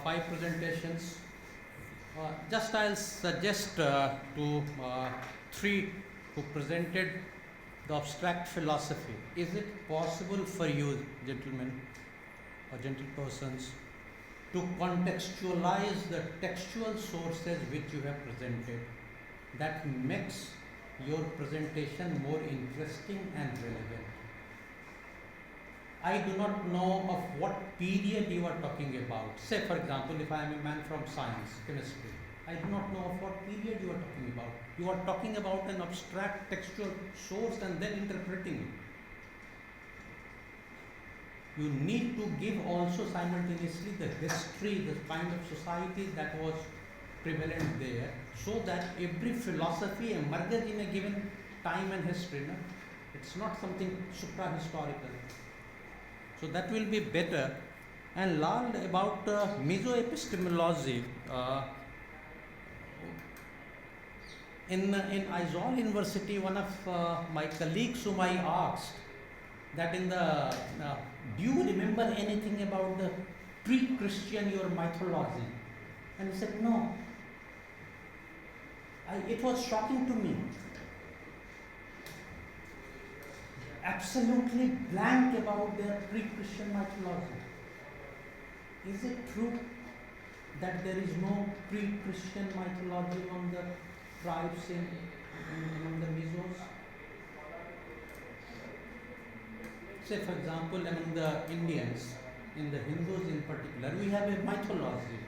5 presentations. Just I'll suggest to 3 who presented the abstract philosophy. Is it possible for you, gentlemen or gentlepersons, to contextualize the textual sources which you have presented that makes your presentation more interesting and relevant? I do not know of what period you are talking about. Say, for example, if I am a man from science, chemistry, I do not know of what period you are talking about. You are talking about an abstract textual source and then interpreting it. You need to give also simultaneously the history, the kind of society that was prevalent there, so that every philosophy emerges in a given time and history. No? It's not something supra-historical. So that will be better. And learned about Mizo Epistemology. In Aizawl University, one of my colleagues whom I asked that do you remember anything about the pre-Christian your mythology? And he said, no. It was shocking to me. Absolutely blank about their pre-Christian mythology. Is it true that there is no pre-Christian mythology among the tribes among the Mizos? Say, for example, among the Indians, in the Hindus in particular, we have a mythology.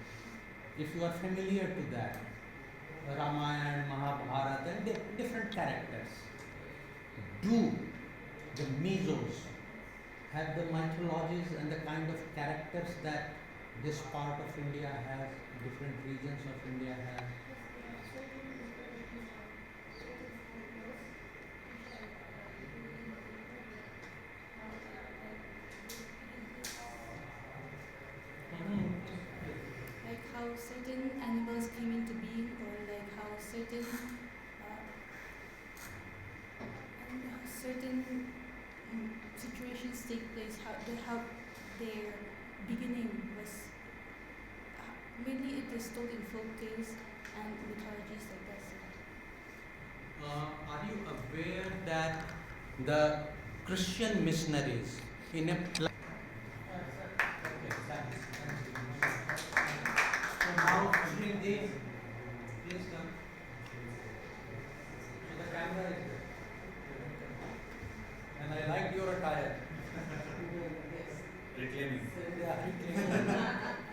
If you are familiar to that, Ramayana, Mahabharata, and different characters. Do the Mizos have the mythologies and the kind of characters that this part of India has, different regions of India have? Like how certain animals came into being, or like how certain situations take place, how their beginning was. Mainly it is told in folk tales and mythologies like that. Are you aware that the Christian missionaries in a so now please come. So the camera is there. higher. Yes. Reclaiming. So, Yeah, reclaiming.